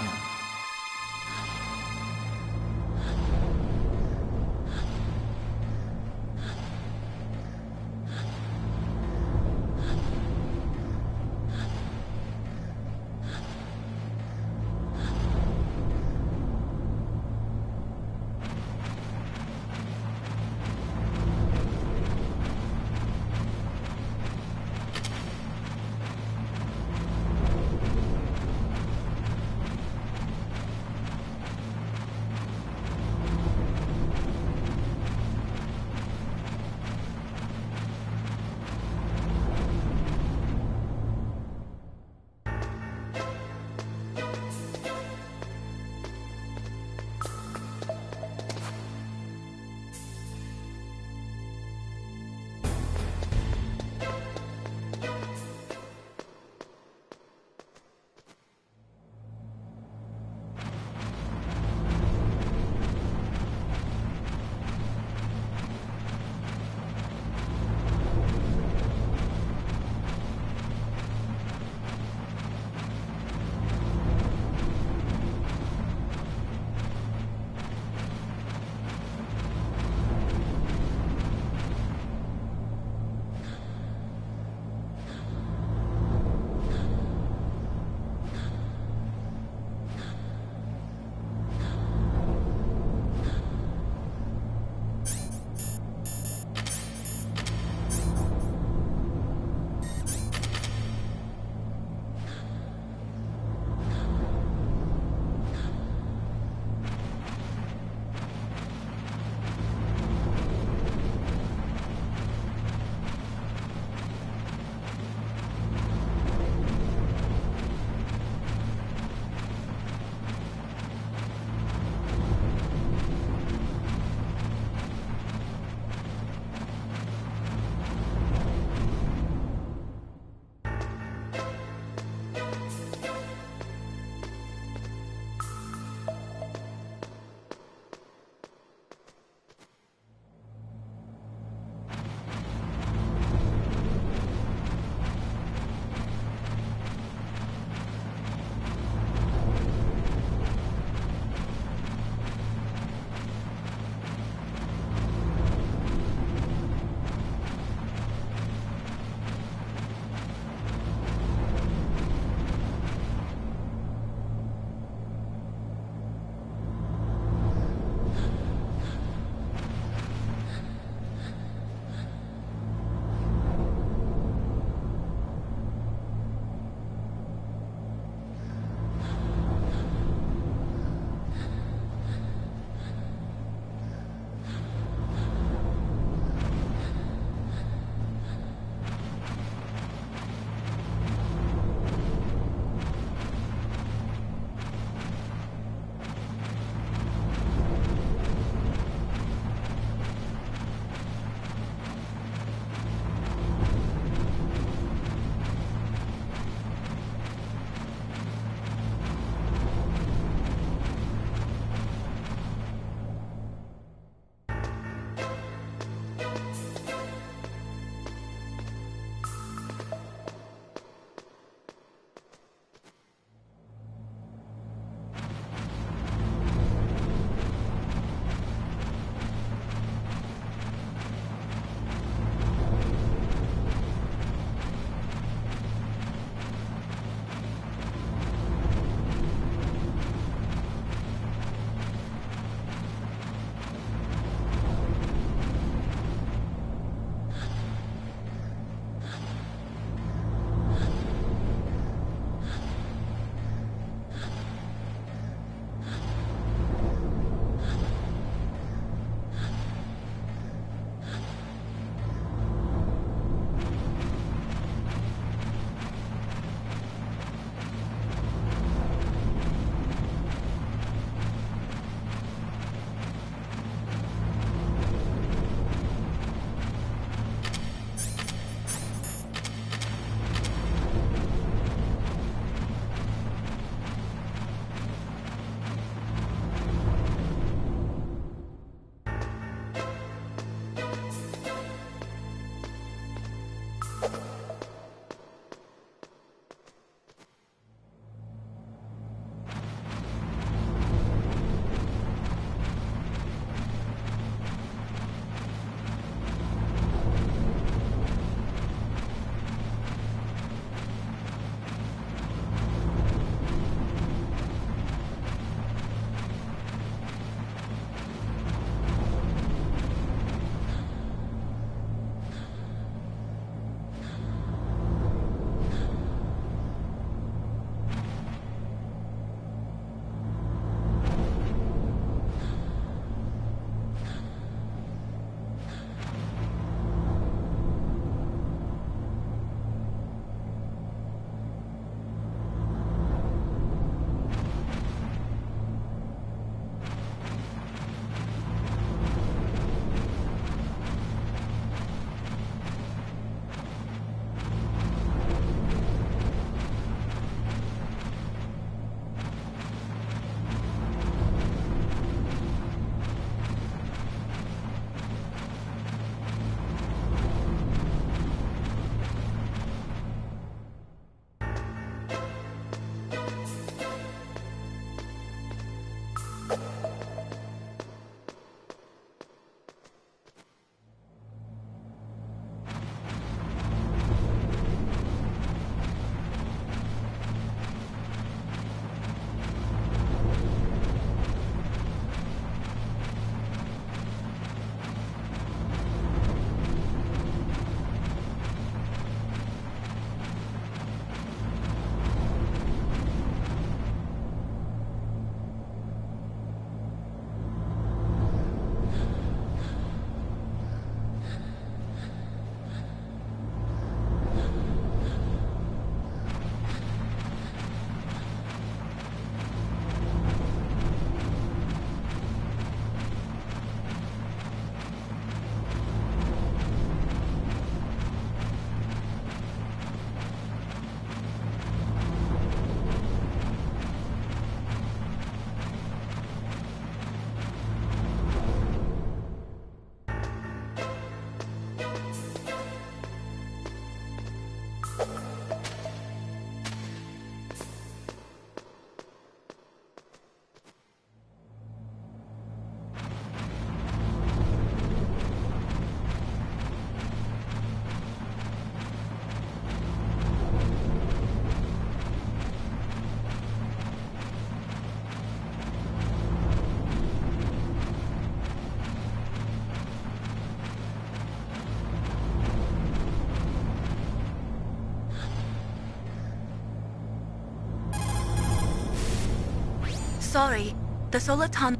Sorry, the solar tunnel.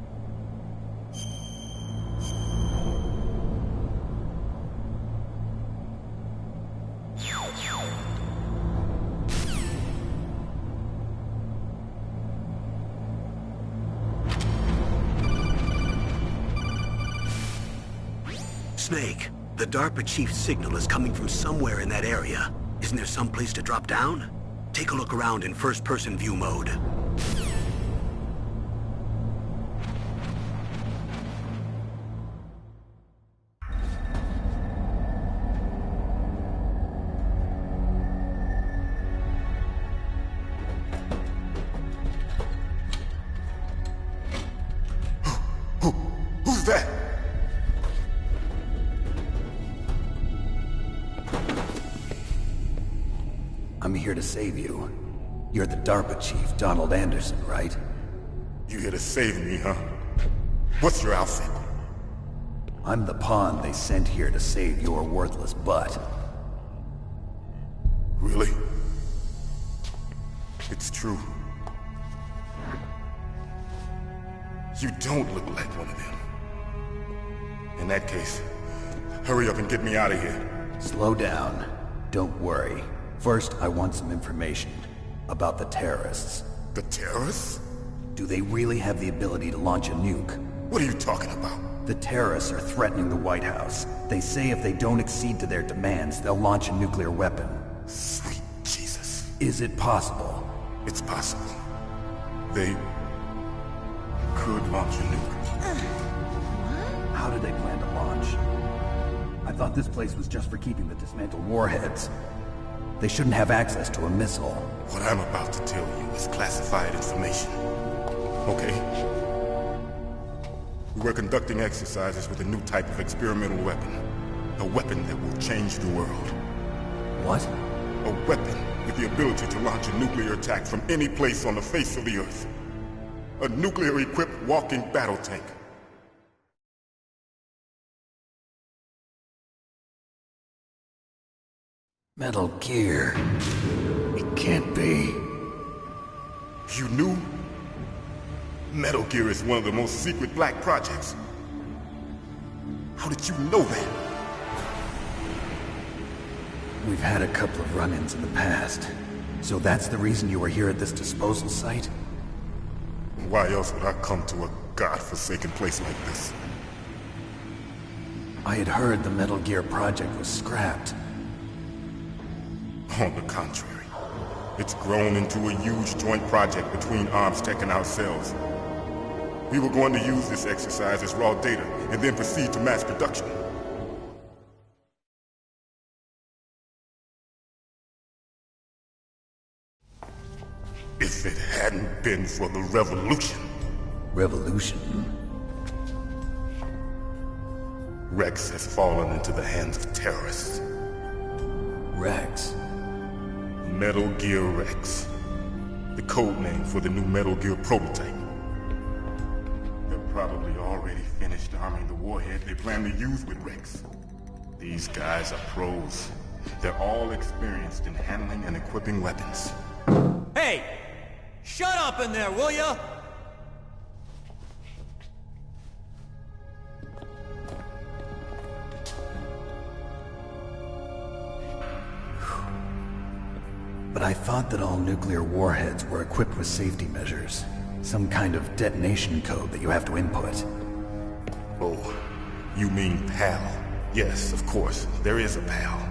Snake, the DARPA chief's signal is coming from somewhere in that area. Isn't there some place to drop down? Take a look around in first-person view mode. Who's that? I'm here to save you. You're the DARPA chief, Donald Anderson, right? You here to save me, huh? What's your outfit? I'm the pawn they sent here to save your worthless butt. Really? It's true. You don't look like one of them. In that case, hurry up and get me out of here. Slow down. Don't worry. First, I want some information about the terrorists. The terrorists? Do they really have the ability to launch a nuke? What are you talking about? The terrorists are threatening the White House. They say if they don't accede to their demands, they'll launch a nuclear weapon. Sweet Jesus. Is it possible? It's possible. They could launch a nuke. How do they plan to launch? I thought this place was just for keeping the dismantled warheads. They shouldn't have access to a missile. What I'm about to tell you is classified information. Okay? We were conducting exercises with a new type of experimental weapon. A weapon that will change the world. What? A weapon with the ability to launch a nuclear attack from any place on the face of the Earth. A nuclear-equipped walking battle tank. Metal Gear. It can't be. You knew? Metal Gear is one of the most secret black projects. How did you know that? We've had a couple of run-ins in the past. So that's the reason you were here at this disposal site? Why else would I come to a godforsaken place like this? I had heard the Metal Gear project was scrapped. On the contrary, it's grown into a huge joint project between ArmsTech and ourselves. We were going to use this exercise as raw data, and then proceed to mass production. If it hadn't been for the revolution... Revolution? Rex has fallen into the hands of terrorists. Rex? Metal Gear Rex. The code name for the new Metal Gear prototype. They're probably already finished arming the warhead they plan to use with Rex. These guys are pros. They're all experienced in handling and equipping weapons. Hey! Shut up in there, will ya? But I thought that all nuclear warheads were equipped with safety measures. Some kind of detonation code that you have to input. Oh, you mean PAL? Yes, of course, there is a PAL.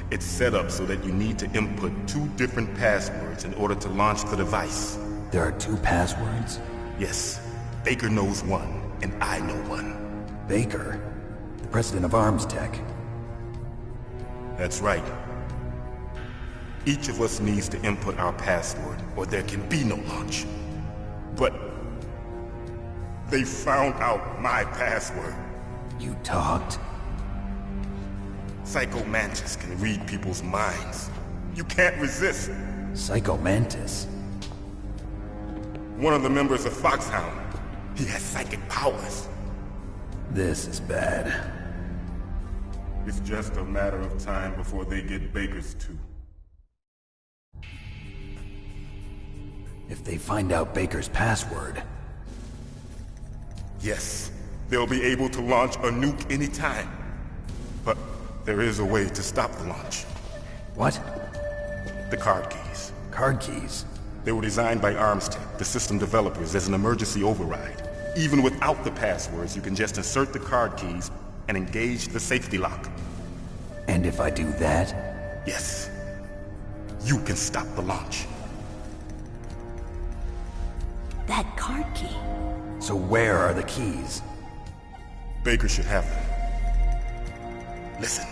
It's set up so that you need to input 2 different passwords in order to launch the device. There are 2 passwords? Yes. Baker knows one, and I know one. Baker? The president of ArmsTech? That's right. Each of us needs to input our password, or there can be no launch. But they found out my password. You talked? Psycho Mantis can read people's minds. You can't resist. Psycho Mantis? One of the members of Foxhound. He has psychic powers. This is bad. It's just a matter of time before they get Baker's too. If they find out Baker's password... Yes, they'll be able to launch a nuke anytime. But there is a way to stop the launch. What? The card keys. Card keys? They were designed by Armstech, the system developers, as an emergency override. Even without the passwords, you can just insert the card keys and engage the safety lock. And if I do that? Yes. You can stop the launch. That card key. So where are the keys? Baker should have them. Listen,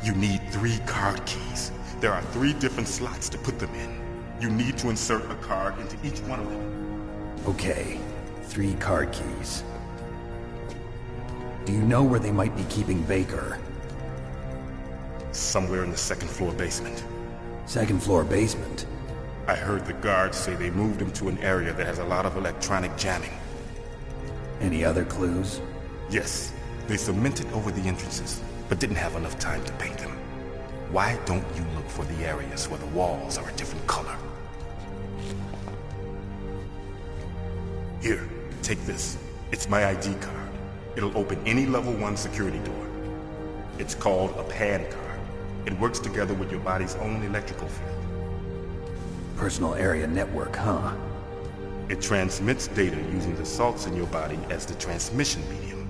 you need 3 card keys. There are 3 different slots to put them in. You need to insert a card into each one of them. Okay, 3 card keys. Do you know where they might be keeping Baker? Somewhere in the 2nd floor basement. 2nd floor basement? I heard the guards say they moved him to an area that has a lot of electronic jamming. Any other clues? Yes. They cemented over the entrances, but didn't have enough time to paint them. Why don't you look for the areas where the walls are a different color? Here, take this. It's my ID card. It'll open any level 1 security door. It's called a PAN card. It works together with your body's own electrical field. Personal area network, huh? It transmits data using the salts in your body as the transmission medium.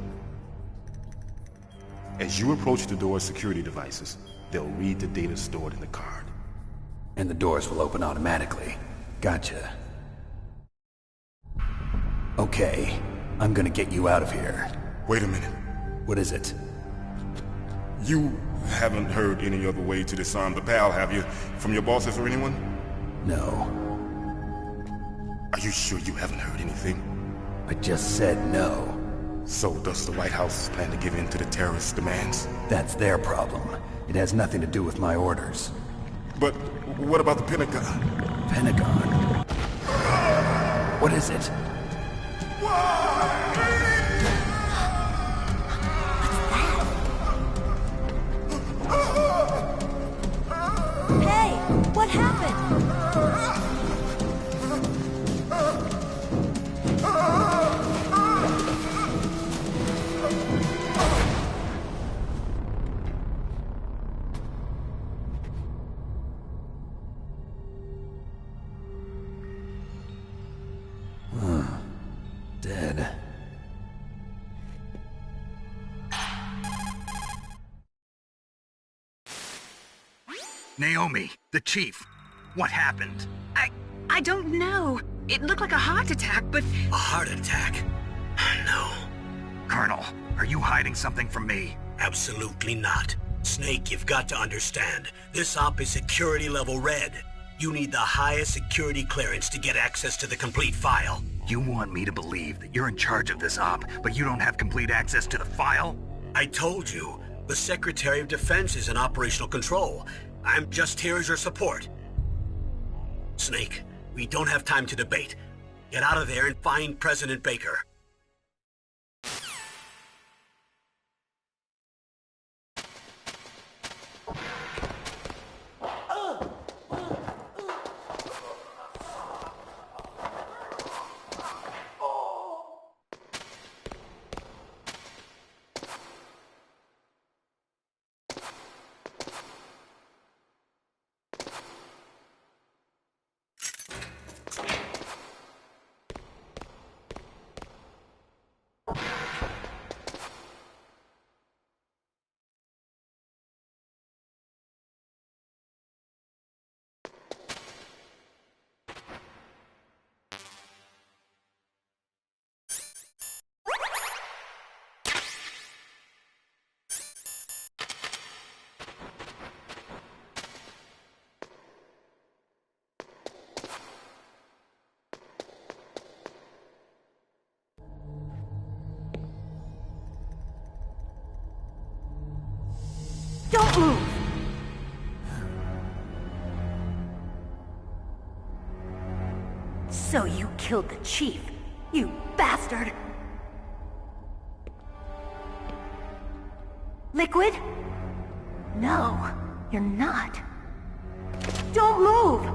As you approach the door's security devices, they'll read the data stored in the card. And the doors will open automatically. Gotcha. Okay, I'm gonna get you out of here. Wait a minute. What is it? You haven't heard any other way to disarm the PAL, have you? From your bosses or anyone? No. Are you sure you haven't heard anything? I just said no. So does the White House plan to give in to the terrorist demands? That's their problem. It has nothing to do with my orders. But what about the Pentagon? Pentagon? What is it? Hey, what happened? Dead. Naomi, the chief. What happened? I don't know. It looked like a heart attack, but... A heart attack? No. Colonel, are you hiding something from me? Absolutely not. Snake, you've got to understand. This op is security level red. You need the highest security clearance to get access to the complete file. You want me to believe that you're in charge of this op, but you don't have complete access to the file? I told you, the Secretary of Defense is in operational control. I'm just here as your support. Snake, we don't have time to debate. Get out of there and find President Baker. So you killed the chief, you bastard! Liquid? No, you're not. Don't move!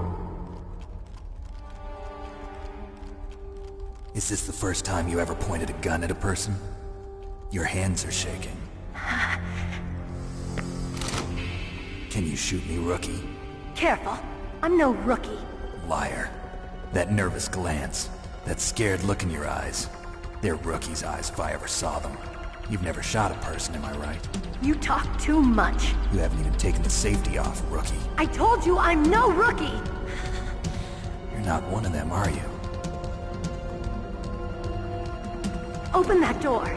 Is this the first time you ever pointed a gun at a person? Your hands are shaking. Can you shoot me, rookie? Careful, I'm no rookie. Liar. That nervous glance, that scared look in your eyes. They're rookie's eyes if I ever saw them. You've never shot a person, am I right? You talk too much. You haven't even taken the safety off, rookie. I told you I'm no rookie! You're not one of them, are you? Open that door.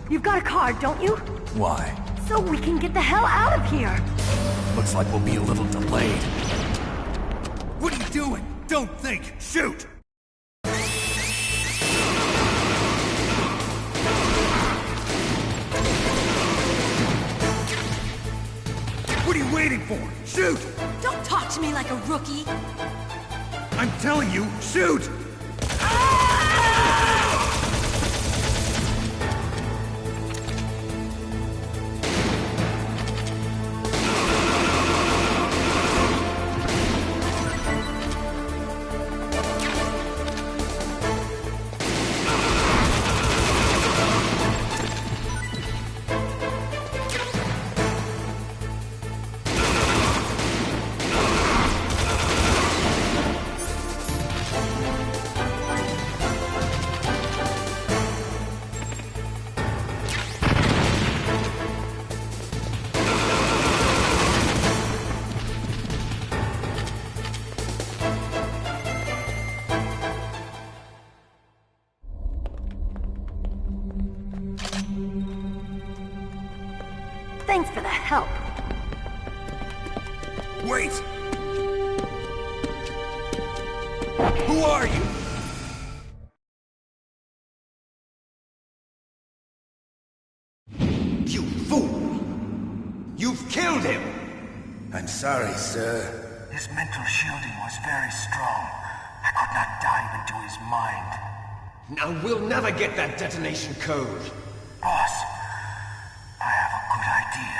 You've got a card, don't you? Why? So we can get the hell out of here! Looks like we'll be a little delayed. What are you doing? Don't think! Shoot! What are you waiting for? Shoot! Don't talk to me like a rookie! I'm telling you, shoot! Thanks for the help. Wait! Who are you? You fool! You've killed him! I'm sorry, sir. His mental shielding was very strong. I could not dive into his mind. Now we'll never get that detonation code. Boss, I have a good idea.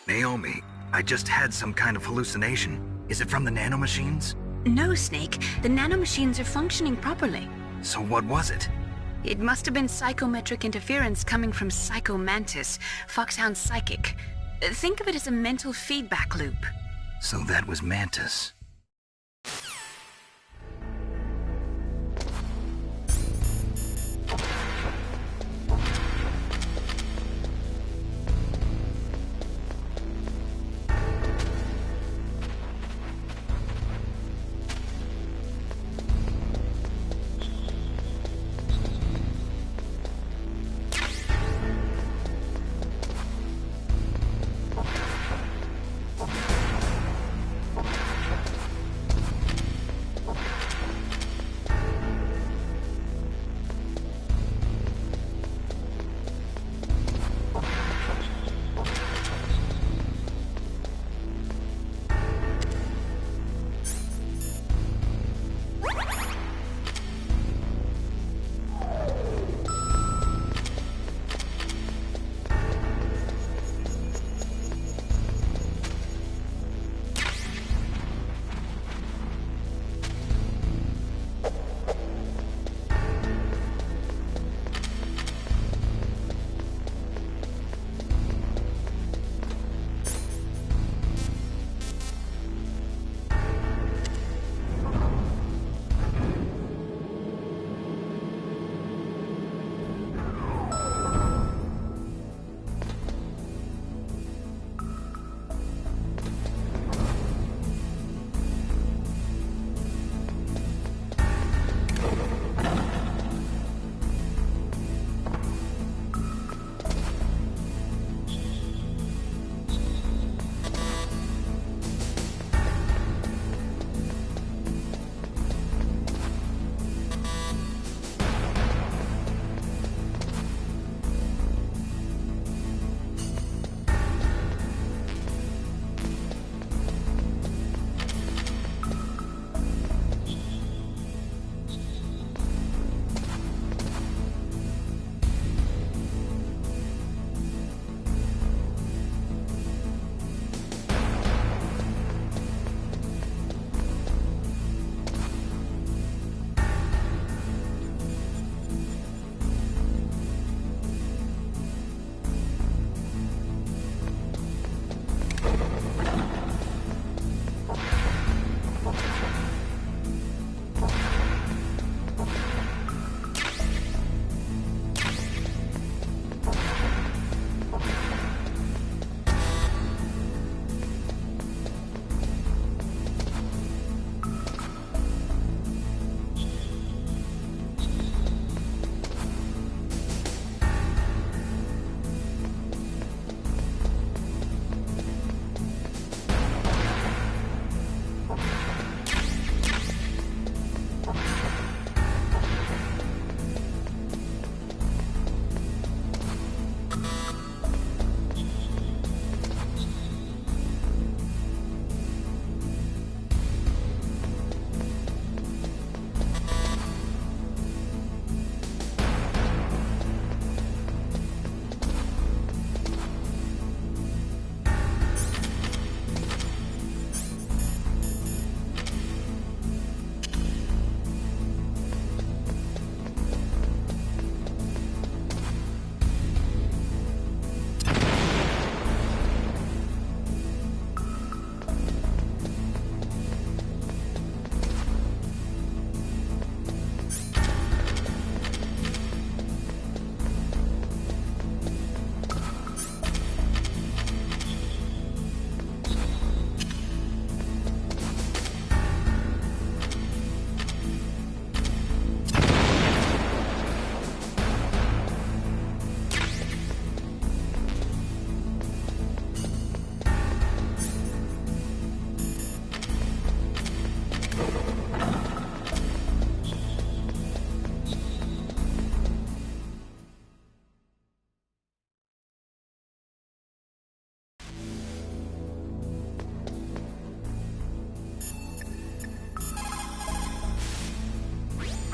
Naomi, I just had some kind of hallucination. Is it from the nanomachines? No, Snake. The nanomachines are functioning properly. So what was it? It must have been psychometric interference coming from Psycho Mantis, Foxhound's psychic. Think of it as a mental feedback loop. So that was Mantis.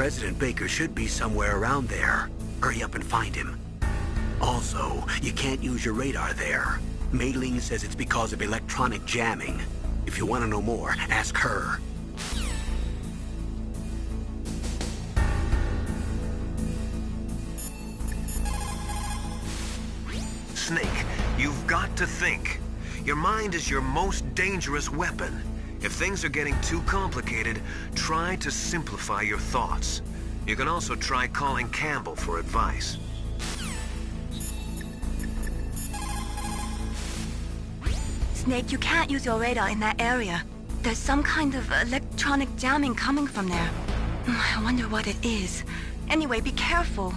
President Baker should be somewhere around there. Hurry up and find him. Also, you can't use your radar there. Mei Ling says it's because of electronic jamming. If you want to know more, ask her. Snake, you've got to think. Your mind is your most dangerous weapon. If things are getting too complicated, try to simplify your thoughts. You can also try calling Campbell for advice. Snake, you can't use your radar in that area. There's some kind of electronic jamming coming from there. I wonder what it is. Anyway, be careful.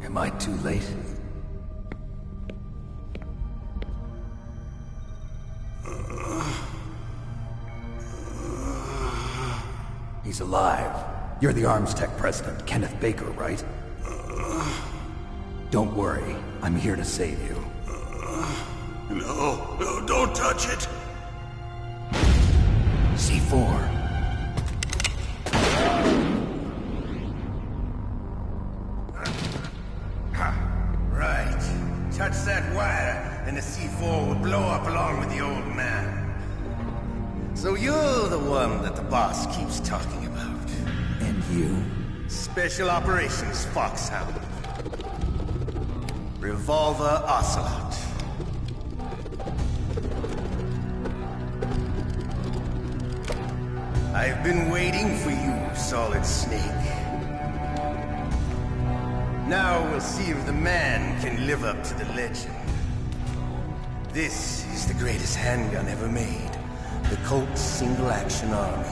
Am I too late? He's alive. You're the Arms Tech president, Kenneth Baker, right? Don't worry. I'm here to save you. No, don't touch it! C4. Touch that wire, and the C4 will blow up along with the old man. So you're the one that the boss keeps talking about. And you? Special Operations Foxhound. Revolver Ocelot. I've been waiting for you, Solid Snake. Now we'll see if the man can live up to the legend. This is the greatest handgun ever made. The Colt Single Action Army.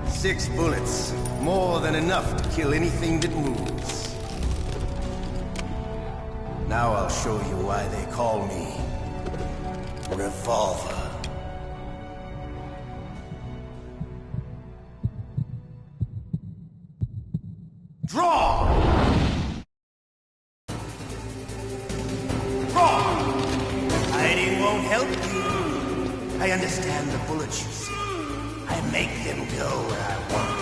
6 bullets, more than enough to kill anything that moves. Now I'll show you why they call me Revolver. Draw! Draw! Hiding won't help you. I understand the bullets you see. I make them go where I want.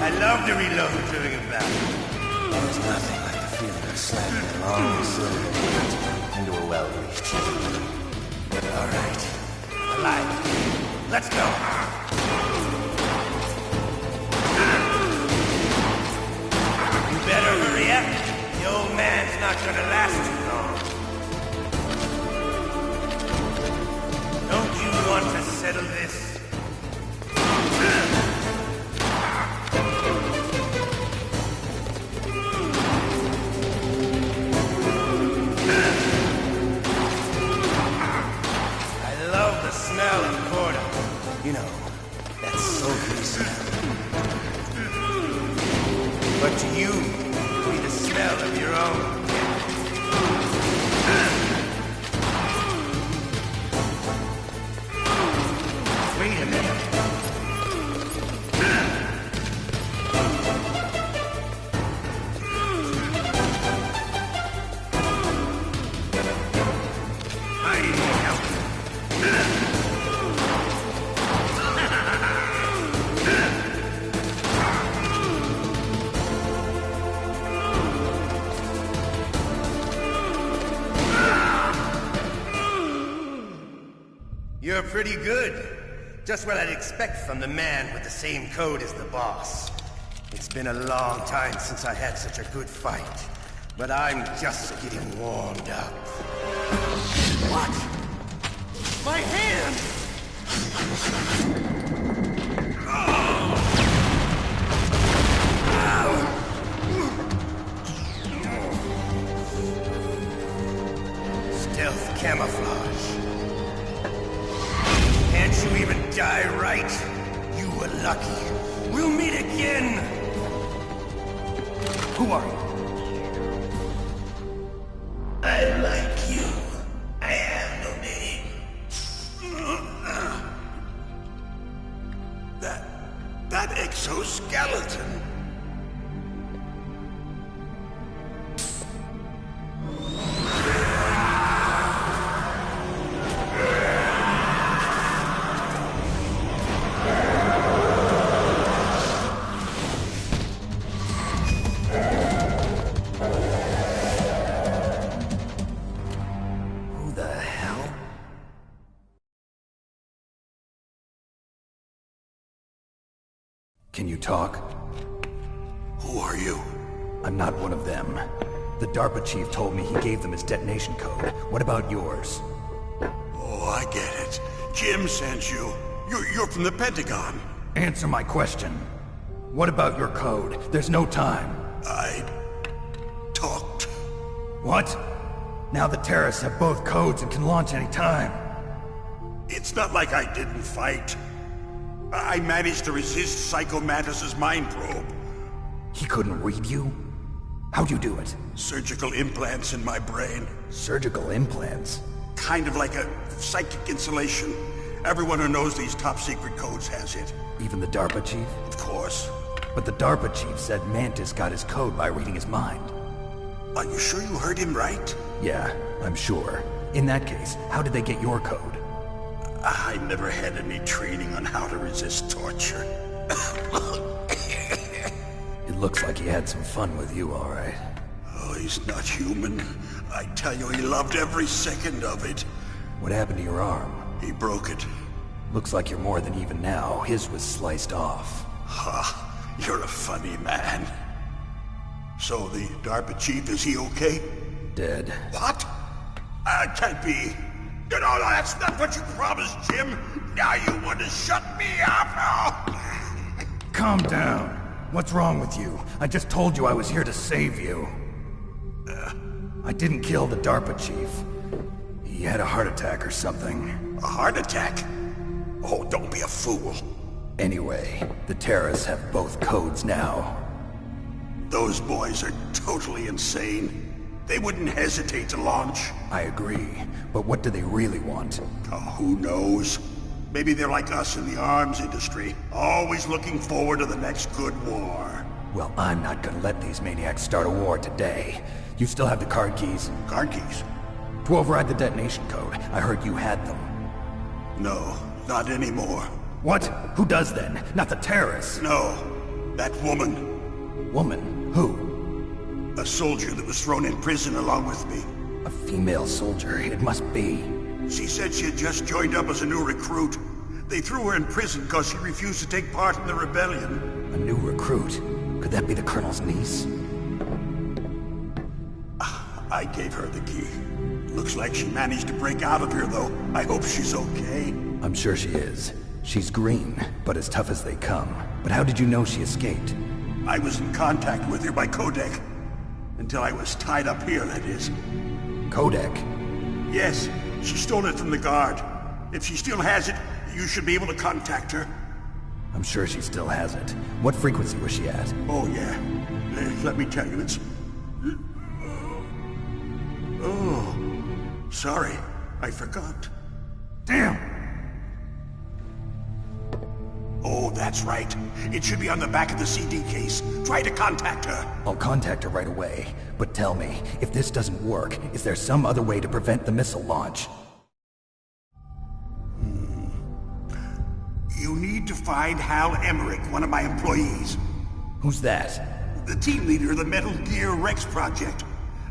I love to reload during a battle. There's nothing like the feeling of slamming a long silver bullet into a well-reached. All right. Alive. Let's go. You better not gonna last too long. Don't you want to settle this? I love the smell of corn. You know, that sultry smell. But to you, it'll be the smell of your own death. Wait a minute. I need help. You're pretty good. Just what I'd expect from the man with the same code as the boss. It's been a long time since I had such a good fight, but I'm just getting warmed up. What? My hand! Stealth camouflage. Can't you even die right? You were lucky. We'll meet again! Who are you? I like you. I have no name. That exoskeleton. Can you talk? Who are you? I'm not one of them. The DARPA chief told me he gave them his detonation code. What about yours? Oh, I get it. Jim sent you. You're from the Pentagon. Answer my question. What about your code? There's no time. I talked. What? Now the terrorists have both codes and can launch any time. It's not like I didn't fight. I managed to resist Psycho Mantis's mind probe. He couldn't read you? How'd you do it? Surgical implants in my brain. Surgical implants? Kind of like a psychic insulation. Everyone who knows these top-secret codes has it. Even the DARPA chief? Of course. But the DARPA chief said Mantis got his code by reading his mind. Are you sure you heard him right? Yeah, I'm sure. In that case, how did they get your code? I never had any training on how to resist torture. It looks like he had some fun with you, all right. Oh, he's not human. I tell you, he loved every second of it. What happened to your arm? He broke it. Looks like you're more than even now. His was sliced off. Ha, you're a funny man. So the DARPA chief, is he okay? Dead. What? Can't be. You know, that's not what you promised, Jim. Now you want to shut me up? Oh. Calm down. What's wrong with you? I just told you I was here to save you. I didn't kill the DARPA chief. He had a heart attack or something. A heart attack? Oh, don't be a fool. Anyway, the terrorists have both codes now. Those boys are totally insane. They wouldn't hesitate to launch. I agree, but what do they really want? Oh, who knows? Maybe they're like us in the arms industry, always looking forward to the next good war. Well, I'm not gonna let these maniacs start a war today. You still have the card keys? Card keys? To override the detonation code. I heard you had them. No, not anymore. What? Who does then? Not the terrorists? No, that woman. Woman? Who? A soldier that was thrown in prison along with me. A female soldier, it must be. She said she had just joined up as a new recruit. They threw her in prison because she refused to take part in the rebellion. A new recruit? Could that be the Colonel's niece? I gave her the key. Looks like she managed to break out of here, though. I hope she's okay. I'm sure she is. She's green, but as tough as they come. But how did you know she escaped? I was in contact with her by codec. Until I was tied up here, that is. Codec? Yes, she stole it from the guard. If she still has it, you should be able to contact her. I'm sure she still has it. What frequency was she at? Oh, yeah. Let me tell you, it's... Oh, sorry. I forgot. Damn! Oh, that's right. It should be on the back of the CD case. Try to contact her. I'll contact her right away. But tell me, if this doesn't work, is there some other way to prevent the missile launch? You need to find Hal Emmerich, one of my employees. Who's that? The team leader of the Metal Gear Rex project.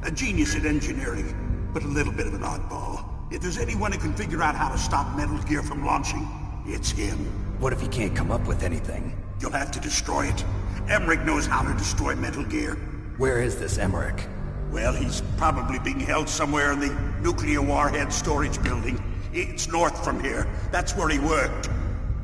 A genius at engineering, but a little bit of an oddball. If there's anyone who can figure out how to stop Metal Gear from launching, it's him. What if he can't come up with anything? You'll have to destroy it. Emmerich knows how to destroy Metal Gear. Where is this Emmerich? Well, he's probably being held somewhere in the nuclear warhead storage building. It's north from here. That's where he worked.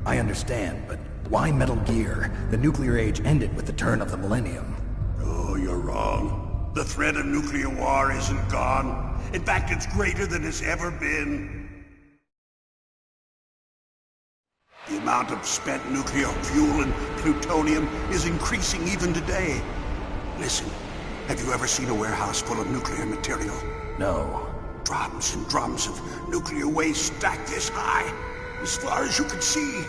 I understand, but why Metal Gear? The nuclear age ended with the turn of the millennium. Oh, you're wrong. The threat of nuclear war isn't gone. In fact, it's greater than it's ever been. The amount of spent nuclear fuel and plutonium is increasing even today. Listen, have you ever seen a warehouse full of nuclear material? No. Drums and drums of nuclear waste stacked this high, as far as you can see.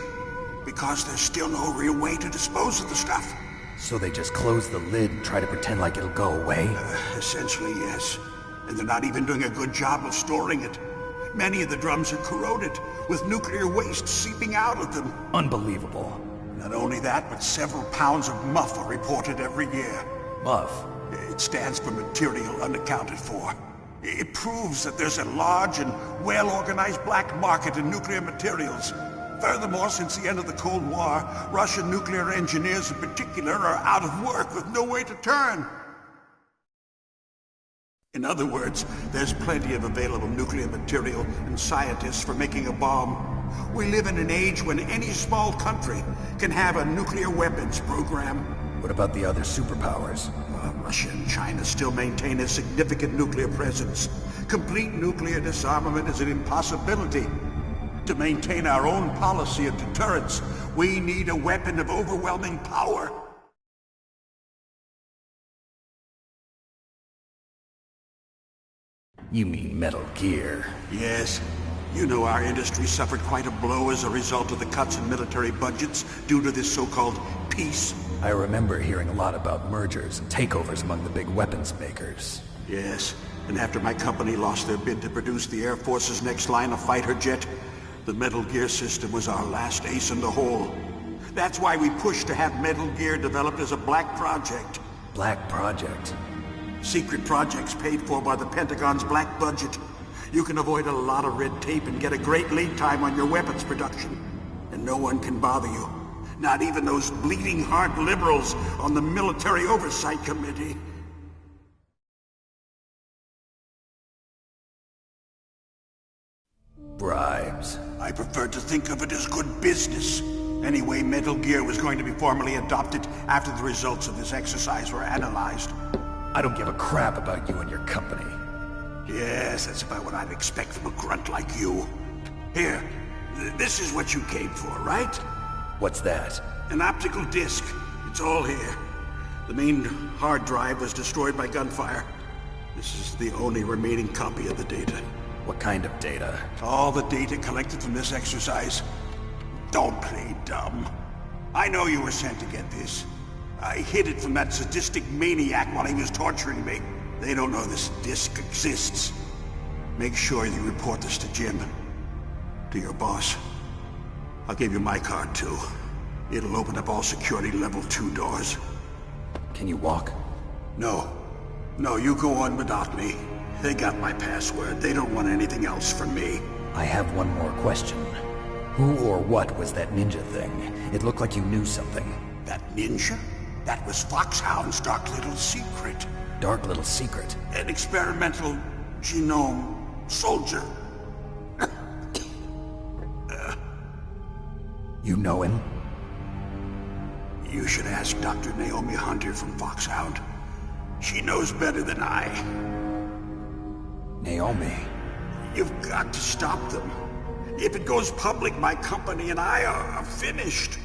Because there's still no real way to dispose of the stuff. So they just close the lid and try to pretend like it'll go away? Essentially, yes. And they're not even doing a good job of storing it. Many of the drums are corroded, with nuclear waste seeping out of them. Unbelievable. Not only that, but several pounds of MUF are reported every year. MUF? It stands for material unaccounted for. It proves that there's a large and well-organized black market in nuclear materials. Furthermore, since the end of the Cold War, Russian nuclear engineers in particular are out of work with no way to turn. In other words, there's plenty of available nuclear material and scientists for making a bomb. We live in an age when any small country can have a nuclear weapons program. What about the other superpowers? Russia and China still maintain a significant nuclear presence. Complete nuclear disarmament is an impossibility. To maintain our own policy of deterrence, we need a weapon of overwhelming power. You mean Metal Gear? Yes. You know our industry suffered quite a blow as a result of the cuts in military budgets due to this so-called peace. I remember hearing a lot about mergers and takeovers among the big weapons makers. Yes, and after my company lost their bid to produce the Air Force's next line of fighter jet, the Metal Gear system was our last ace in the hole. That's why we pushed to have Metal Gear developed as a black project. Black project? Secret projects paid for by the Pentagon's black budget. You can avoid a lot of red tape and get a great lead time on your weapons production. And no one can bother you. Not even those bleeding heart liberals on the Military Oversight Committee. Bribes. I prefer to think of it as good business. Anyway, Metal Gear was going to be formally adopted after the results of this exercise were analyzed. I don't give a crap about you and your company. Yes, that's about what I'd expect from a grunt like you. Here, this is what you came for, right? What's that? An optical disc. It's all here. The main hard drive was destroyed by gunfire. This is the only remaining copy of the data. What kind of data? All the data collected from this exercise. Don't play dumb. I know you were sent to get this. I hid it from that sadistic maniac while he was torturing me. They don't know this disc exists. Make sure you report this to Jim. To your boss. I'll give you my card, too. It'll open up all security level 2 doors. Can you walk? No. No, you go on without me. They got my password. They don't want anything else from me. I have one more question. Who or what was that ninja thing? It looked like you knew something. That ninja? That was Foxhound's dark little secret. dark little secret? An experimental genome soldier. You know him? You should ask Dr. Naomi Hunter from Foxhound. She knows better than I. Naomi? You've got to stop them. If it goes public, my company and I are finished.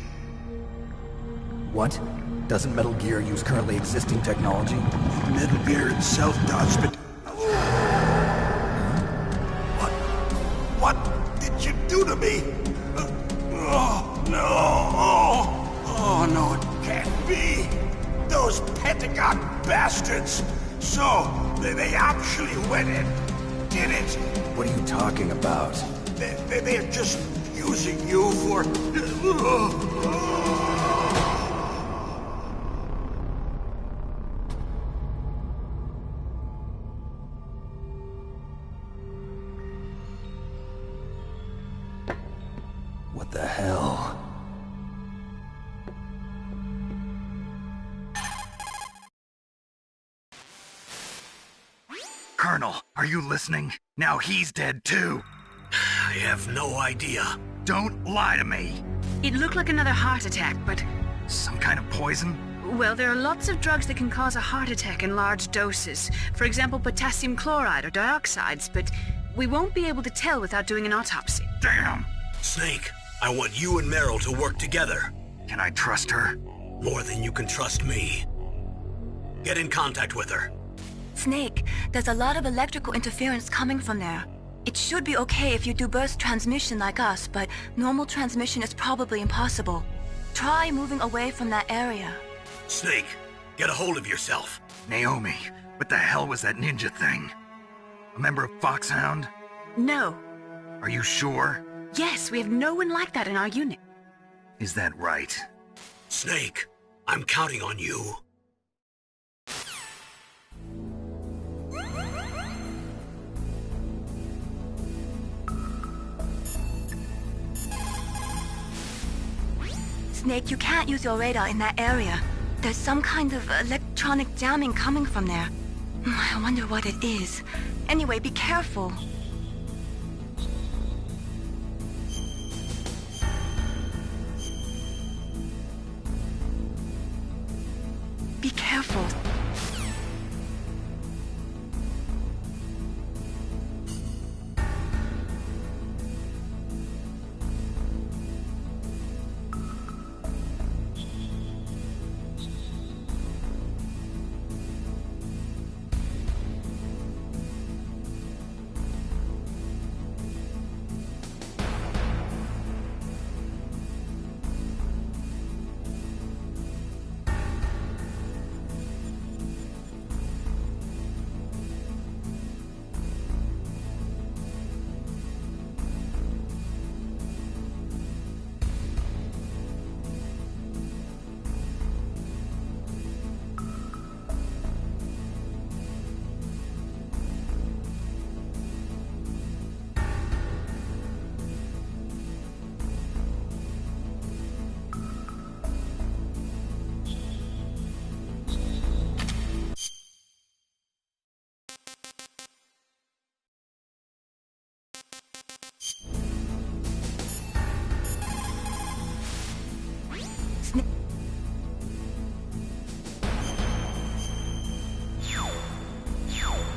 What? Doesn't Metal Gear use currently existing technology? Metal Gear itself does, but... What did you do to me? Oh, no. Oh, no, it can't be. Those Pentagon bastards. So, they actually went and did it. What are you talking about? They're just using you for... What the hell? Colonel, are you listening? Now he's dead too. I have no idea. Don't lie to me. It looked like another heart attack, but... Some kind of poison? Well, there are lots of drugs that can cause a heart attack in large doses. For example, potassium chloride or dioxides, but we won't be able to tell without doing an autopsy. Damn! Snake, I want you and Meryl to work together. Can I trust her? More than you can trust me. Get in contact with her. Snake, there's a lot of electrical interference coming from there. It should be okay if you do burst transmission like us, but normal transmission is probably impossible. Try moving away from that area. Snake, get a hold of yourself. Naomi, what the hell was that ninja thing? A member of Foxhound? No. Are you sure? Yes, we have no one like that in our unit. Is that right? Snake, I'm counting on you. Snake, you can't use your radar in that area. There's some kind of electronic jamming coming from there. I wonder what it is. Anyway, be careful. Be careful.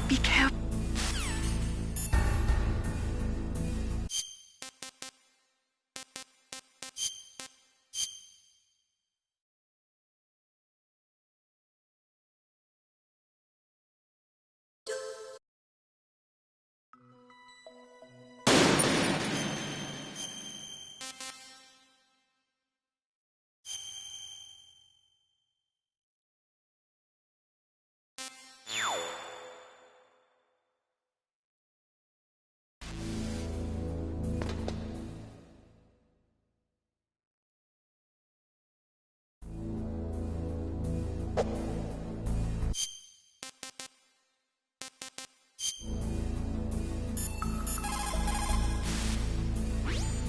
Be careful.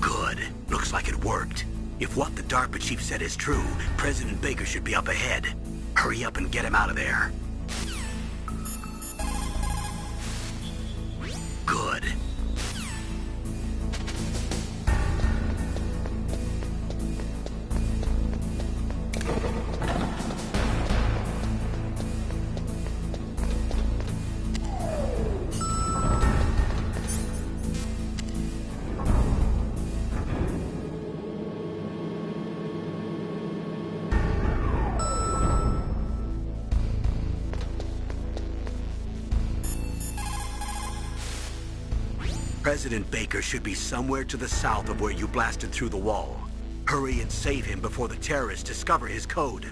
Good. Looks like it worked. If what the DARPA chief said is true, President Baker should be up ahead. Hurry up and get him out of there. good. President Baker should be somewhere to the south of where you blasted through the wall. Hurry and save him before the terrorists discover his code.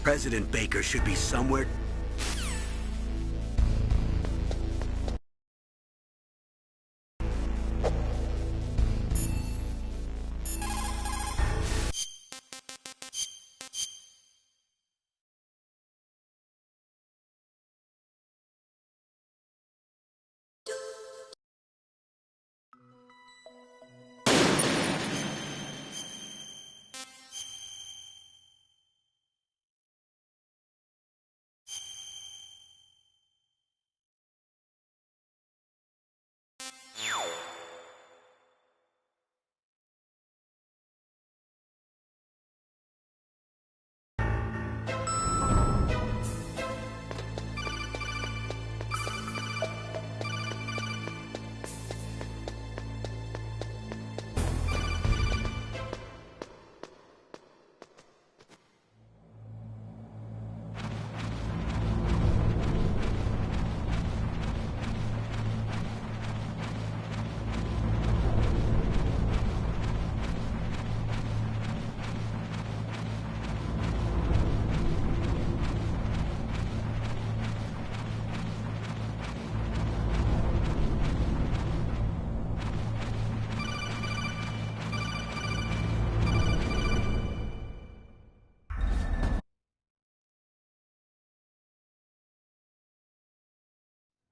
President Baker should be somewhere...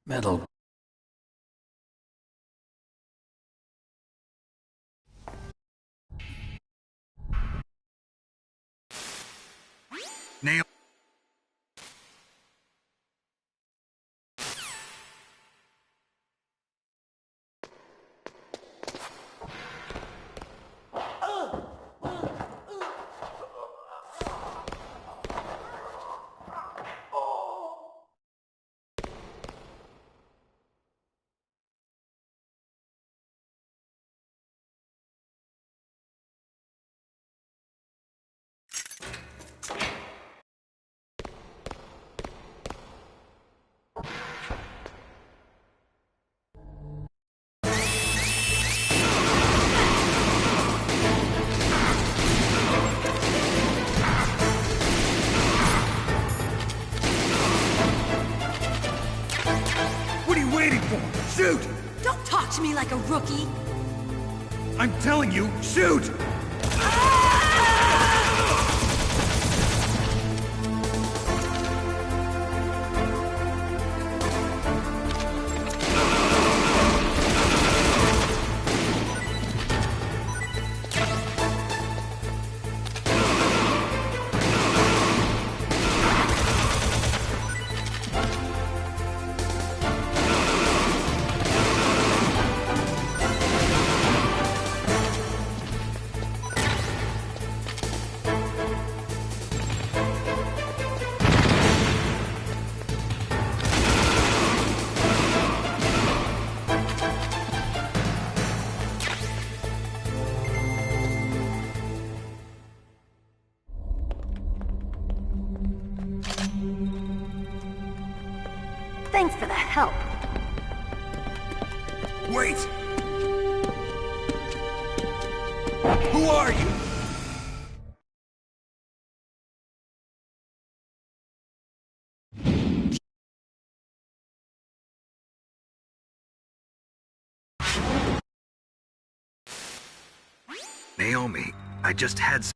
Metal. Nail. What are you waiting for? Shoot! Don't talk to me like a rookie! I'm telling you, shoot! Thanks for the help. Wait! Who are you? Naomi, I just had some...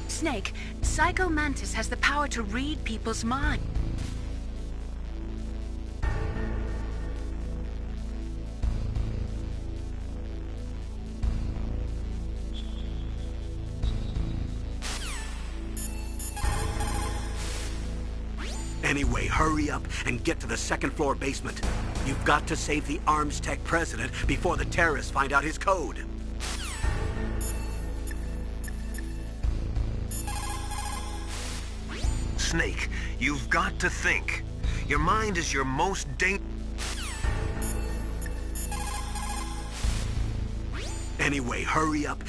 Snake, Psycho Mantis has the power to read people's minds. Anyway, hurry up and get to the second floor basement. You've got to save the Arms Tech president before the terrorists find out his code. Snake, you've got to think. Your mind is your most dangerous. Anyway, hurry up.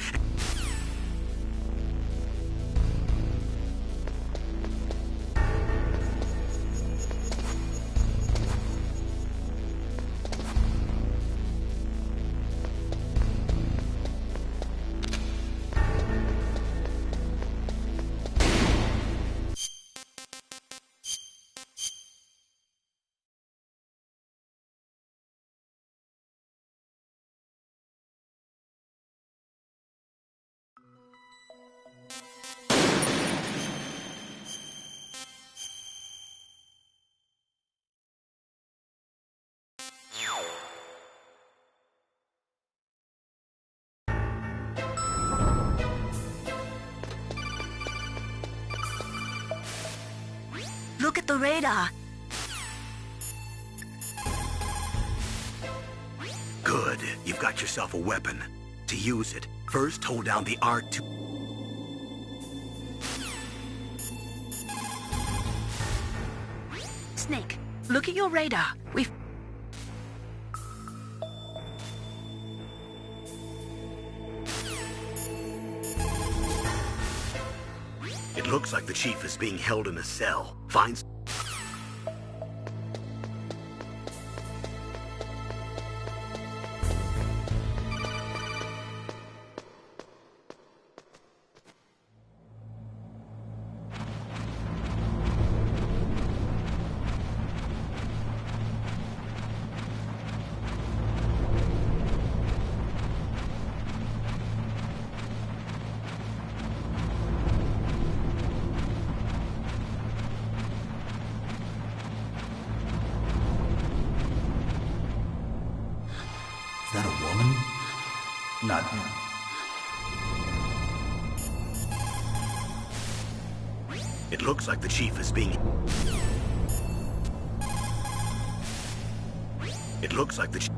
Look at the radar. Good. You've got yourself a weapon. To use it, first hold down the R2. Snake, look at your radar. We've... It looks like the chief is being held in a cell. Find... Is that a woman? Not him. It looks like the chief is being... It looks like the...